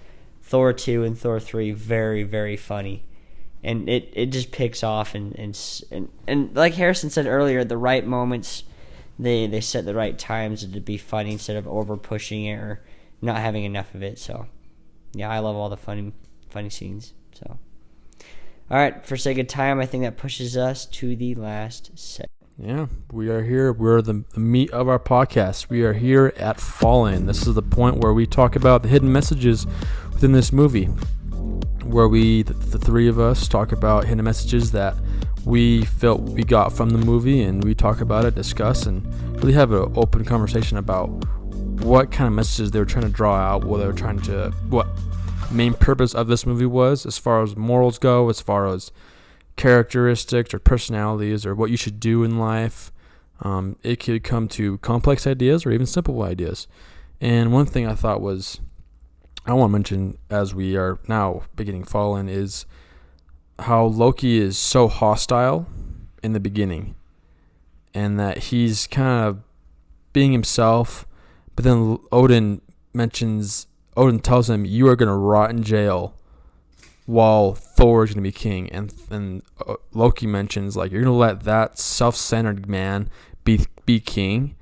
Thor 2 and Thor 3, very, very funny. And it just picks off and like Harrison said earlier, at the right moments they set the right times to be funny instead of over pushing it or not having enough of it. So yeah, I love all the funny scenes. So all right, for sake of time, I think that pushes us to the last segment. Yeah, we are here. We're the meat of our podcast. We are here at Fallen. This is the point where we talk about the hidden messages within this movie, where the three of us talk about hidden messages that we felt we got from the movie, and we talk about it, discuss, and really have an open conversation about what kind of messages they were trying to draw out, what main purpose of this movie was, as far as morals go, as far as characteristics or personalities or what you should do in life. It could come to complex ideas or even simple ideas. And one thing I thought I want to mention as we are now beginning Fallen is how Loki is so hostile in the beginning, and that he's kind of being himself, but then Odin tells him, you are going to rot in jail while Thor is going to be king. And Loki mentions, like, you're going to let that self-centered man be king.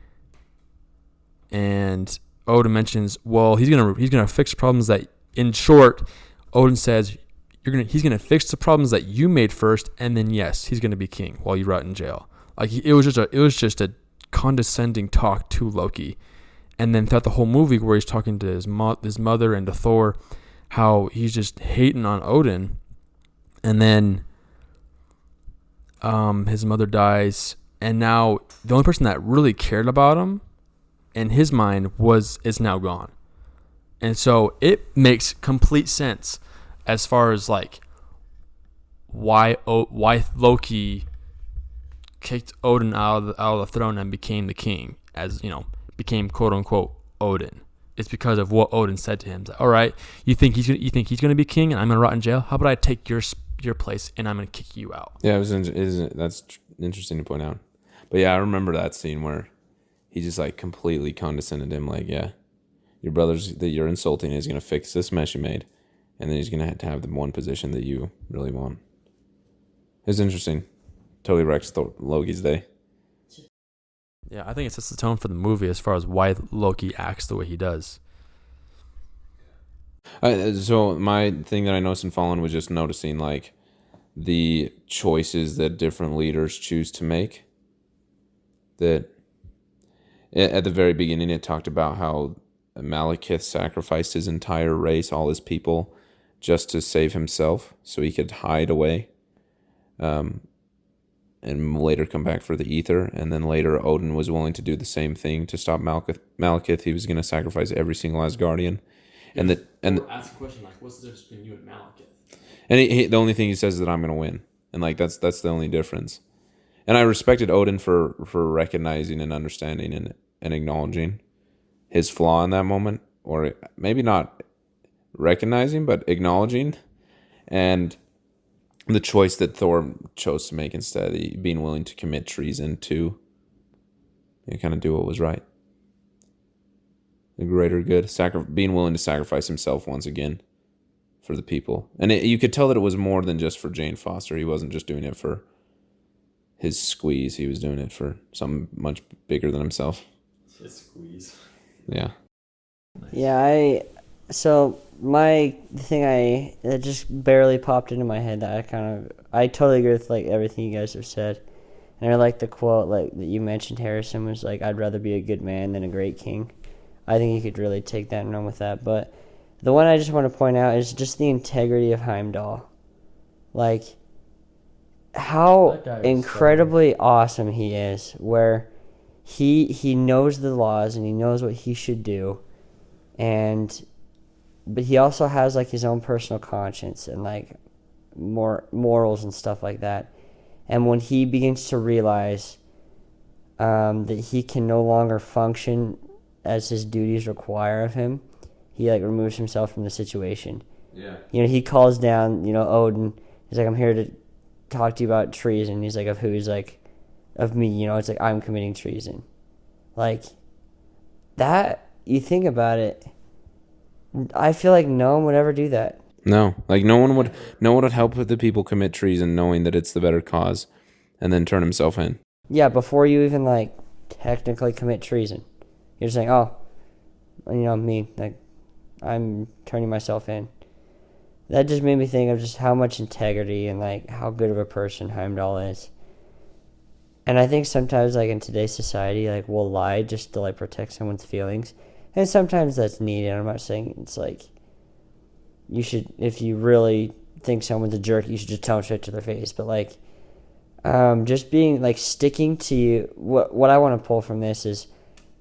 And Odin mentions, well, he's going to fix problems that, in short, Odin says, he's going to fix the problems that you made first, and then yes, he's going to be king while you rot in jail. Like, it was just a condescending talk to Loki. And then throughout the whole movie where he's talking to his mother and to Thor, how he's just hating on Odin. And then his mother dies, and now the only person that really cared about him in his mind is now gone. And so it makes complete sense as far as like why Loki kicked Odin out of the throne and became the king, as became quote unquote Odin. It's because of what Odin said to him. He's like, all right, you think he's gonna be king and I'm gonna rot in jail? How about I take your place and I'm gonna kick you out? Yeah, that's interesting to point out. But yeah, I remember that scene where he just like completely condescended him, like, yeah, your brother's that you're insulting is gonna fix this mess you made, and then he's gonna have to have the one position that you really want. It's interesting. Totally wrecks Loki's day. Yeah, I think it sets the tone for the movie as far as why Loki acts the way he does. So my thing that I noticed in Fallen was just noticing like the choices that different leaders choose to make. That at the very beginning it talked about how Malekith sacrificed his entire race, all his people, just to save himself so he could hide away. And later come back for the ether, and then later Odin was willing to do the same thing to stop Malekith. He was going to sacrifice every single Asgardian, and ask a question like, what's the difference between you and Malekith? And the only thing he says is that I'm going to win, and like that's the only difference. And I respected Odin for recognizing and understanding and acknowledging his flaw in that moment, or maybe not recognizing but acknowledging, and the choice that Thor chose to make instead, being willing to commit treason to kind of do what was right. The greater good, being willing to sacrifice himself once again for the people. And you could tell that it was more than just for Jane Foster. He wasn't just doing it for his squeeze. He was doing it for something much bigger than himself. His squeeze. Yeah. Yeah, So my thing that just barely popped into my head that I totally agree with like everything you guys have said, and I like the quote like that you mentioned. Harrison was like, "I'd rather be a good man than a great king." I think you could really take that and run with that. But the one I just want to point out is just the integrity of Heimdall, like how incredibly awesome he is. Where he knows the laws and he knows what he should do, but he also has like his own personal conscience and like more morals and stuff like that. And when he begins to realize that he can no longer function as his duties require of him, he like removes himself from the situation. Yeah. He calls down, Odin. He's like, I'm here to talk to you about treason. He's like, of who? He's like, of me. It's like, I'm committing treason. Like that, you think about it, I feel like no one would ever do that. No, like no one would help the people commit treason knowing that it's the better cause and then turn himself in. Yeah, before you even like technically commit treason. You're just saying, oh, me, like I'm turning myself in. That just made me think of just how much integrity and like how good of a person Heimdall is. And I think sometimes like in today's society, like we'll lie just to like protect someone's feelings. And sometimes that's needed. I'm not saying it's like you should, if you really think someone's a jerk, you should just tell them straight to their face. But like, just being like sticking to you. What I want to pull from this is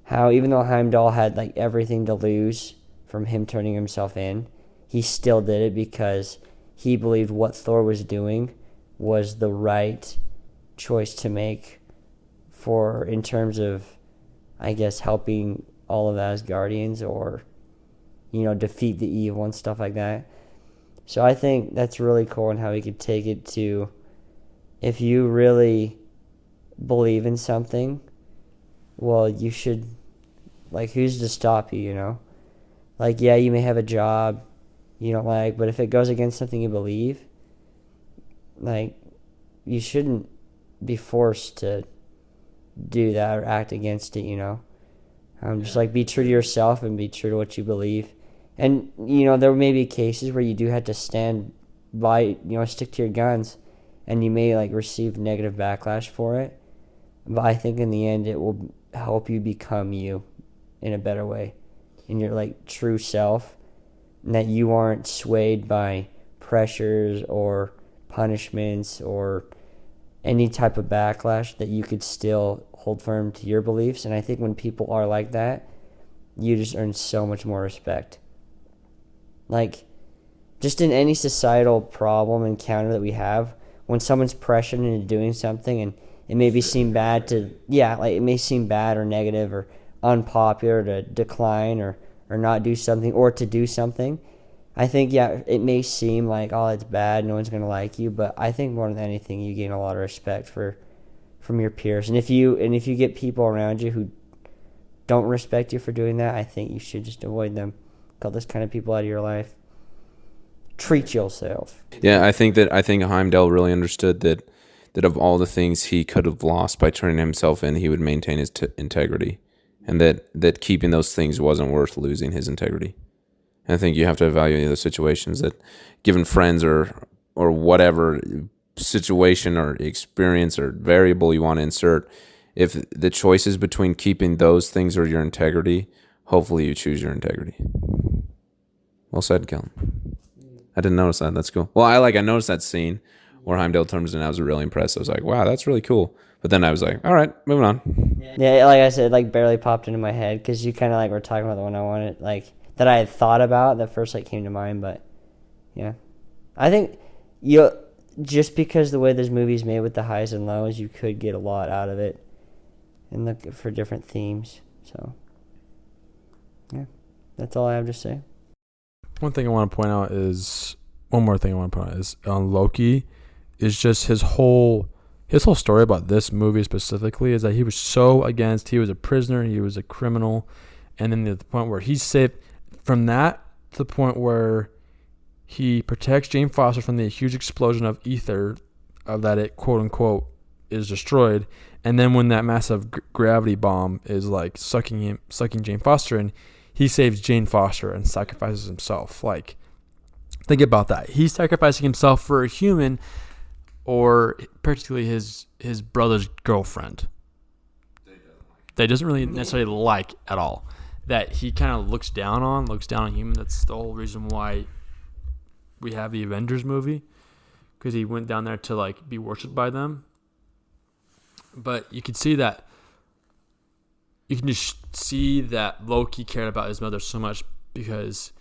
how even though Heimdall had like everything to lose from him turning himself in, he still did it because he believed what Thor was doing was the right choice to make in terms of, I guess, helping all of the Asgardians or, defeat the evil and stuff like that. So I think that's really cool and how he could take it to, if you really believe in something, well, you should, like, who's to stop you, Like, yeah, you may have a job you don't like, but if it goes against something you believe, like, you shouldn't be forced to do that or act against it, Just like be true to yourself and be true to what you believe. And, there may be cases where you do have to stand by, stick to your guns, and you may like receive negative backlash for it. But I think in the end it will help you become you in a better way, in your like true self, and that you aren't swayed by pressures or punishments or any type of backlash, that you could still hold firm to your beliefs. And I think when people are like that, you just earn so much more respect. Like, just in any societal problem encounter that we have, when someone's pressured into doing something and it may seem bad it may seem bad or negative or unpopular to decline or not do something or to do something, I think, it may seem like, oh, it's bad, no one's going to like you, but I think more than anything, you gain a lot of respect from your peers. And if you get people around you who don't respect you for doing that, I think you should just avoid them. Cut those kind of people out of your life. Treat yourself. Yeah, I think Heimdall really understood that of all the things he could have lost by turning himself in, he would maintain his integrity, and that keeping those things wasn't worth losing his integrity. And I think you have to evaluate those situations that, given friends or whatever situation or experience or variable you want to insert, if the choice is between keeping those things or your integrity, hopefully you choose your integrity. Well said, Kellen. I didn't notice that. That's cool. Well, I noticed that scene where Heimdall turns in. I was really impressed. I was like, wow, that's really cool. But then I was like, all right, moving on. Yeah, like I said, like barely popped into my head because you kind of like were talking about the one I wanted, like that I had thought about that first like came to mind. But yeah, I think just because the way this movie's made with the highs and lows, you could get a lot out of it and look for different themes. So yeah, that's all I have to say. One more thing I want to point out is on Loki is just his whole story about this movie specifically is that he was so against. He was a prisoner. He was a criminal. And then at the point where he's saved from that to the point where he protects Jane Foster from the huge explosion of ether of that it quote unquote is destroyed. And then when that massive gravity bomb is like sucking Jane Foster in, he saves Jane Foster and sacrifices himself. Like, think about that. He's sacrificing himself for a human, or particularly his brother's girlfriend. That he doesn't really necessarily like at all. That he kind of looks down on human. That's the whole reason why we have the Avengers movie, because he went down there to like be worshipped by them. But you can see that. You can just see that Loki cared about his mother so much because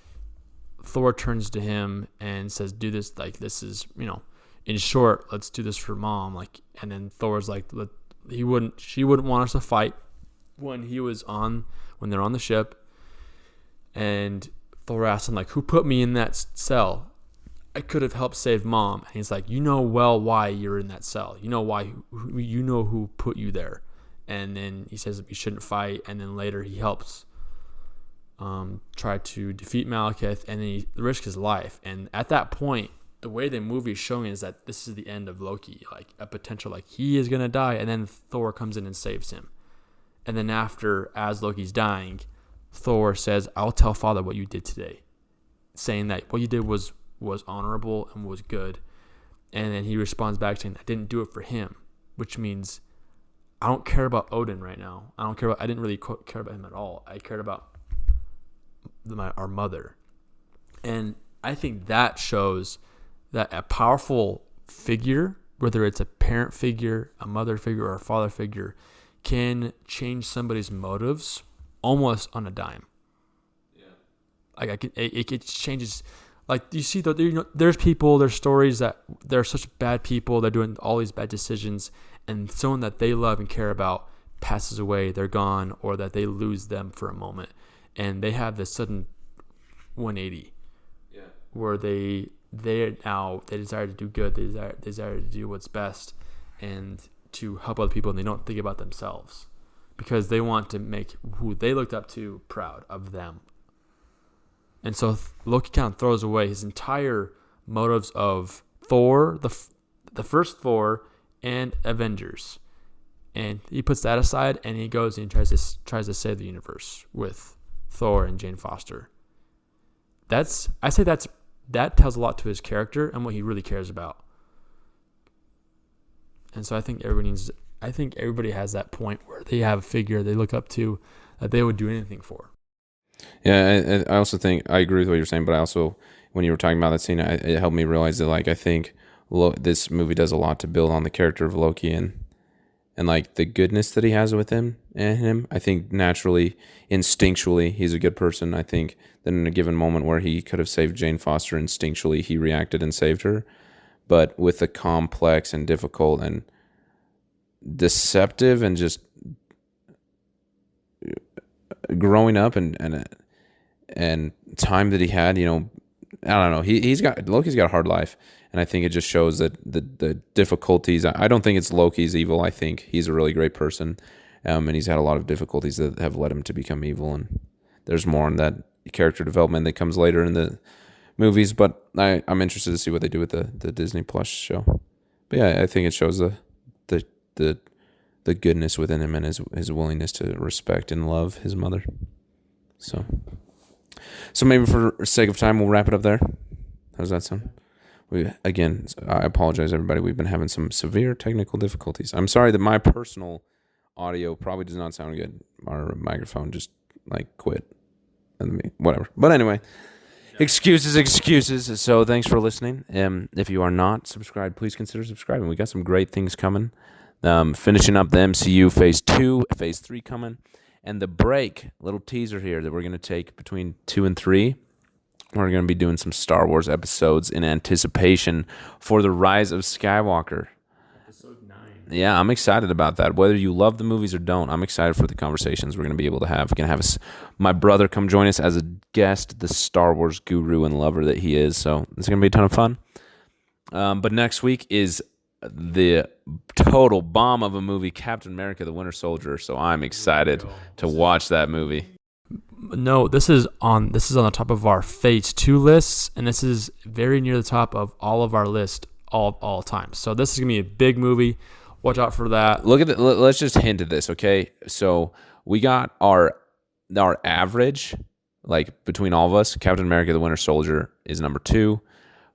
Thor turns to him and says, "Do this. Like, this is, in short, let's do this for mom." Like, and then Thor's like, she wouldn't want us to fight when they're on the ship. And Thor asked him, like, "Who put me in that cell? I could have helped save mom." And he's like, "You know well why you're in that cell. You know why. You know who put you there." And then he says that we shouldn't fight. And then later he helps try to defeat Malekith, and then he risks his life. And at that point, the way the movie is showing is that this is the end of Loki, like a potential, like he is going to die. And then Thor comes in and saves him. And then as Loki's dying, Thor says, "I'll tell Father what you did today," saying that what you did was honorable and was good. And then he responds back saying, "I didn't do it for him," which means I don't care about Odin right now. I didn't really care about him at all. I cared about our mother. And I think that shows that a powerful figure, whether it's a parent figure, a mother figure, or a father figure, can change somebody's motives almost on a dime. Yeah. Like it changes. Like, you see, there's people, there's stories that they're such bad people, they're doing all these bad decisions, and someone that they love and care about passes away, they're gone, or that they lose them for a moment, and they have this sudden 180, where they desire to do good, they desire to do what's best, and to help other people, and they don't think about themselves because they want to make who they looked up to proud of them. And so Loki kind of throws away his entire motives of Thor, the first Thor, and Avengers, and he puts that aside, and he goes and tries to save the universe with Thor and Jane Foster. That tells a lot to his character and what he really cares about. And so I think everybody has that point where they have a figure they look up to that they would do anything for. Yeah, I also think I agree with what you're saying, but I also, when you were talking about that scene, it helped me realize that like I think this movie does a lot to build on the character of Loki and like the goodness that he has with him. I think naturally, instinctually, he's a good person. I think that in a given moment where he could have saved Jane Foster, instinctually he reacted and saved her. But with the complex and difficult and deceptive and just growing up and time that he had, I don't know. Loki's got a hard life, and I think it just shows that the difficulties. I don't think it's Loki's evil. I think he's a really great person, and he's had a lot of difficulties that have led him to become evil. And there's more on that character development that comes later in the movies. But I'm interested to see what they do with the Disney Plus show. But yeah, I think it shows the goodness within him and his willingness to respect and love his mother. So maybe for sake of time, we'll wrap it up there. How's that sound? I apologize, everybody. We've been having some severe technical difficulties. I'm sorry that my personal audio probably does not sound good. Our microphone just quit. Whatever. But anyway, excuses. So thanks for listening. If you are not subscribed, please consider subscribing. We got some great things coming. Finishing up the MCU Phase 2, Phase 3 coming. And the break, little teaser here that we're going to take between 2 and 3. We're going to be doing some Star Wars episodes in anticipation for the Rise of Skywalker. Episode 9. Yeah, I'm excited about that. Whether you love the movies or don't, I'm excited for the conversations we're going to be able to have. We're going to have my brother come join us as a guest, the Star Wars guru and lover that he is. So it's going to be a ton of fun. But next week is the total bomb of a movie, Captain America: The Winter Soldier. So I'm excited to watch that movie. No, this is on the top of our Phase 2 lists, and this is very near the top of all of our list all time. So this is gonna be a big movie. Watch out for that. Look at it. Let's just hint at this, okay? So we got our average, between all of us. Captain America: The Winter Soldier is number 2.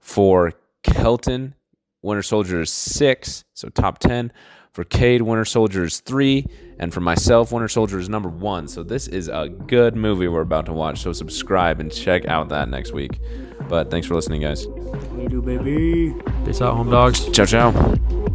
For Kelton, Winter Soldier is 6, so top 10. For Cade, Winter Soldier is 3. And for myself, Winter Soldier is number 1. So this is a good movie we're about to watch. So subscribe and check out that next week. But thanks for listening, guys. We do, baby. Peace out, home dogs. Ciao, ciao.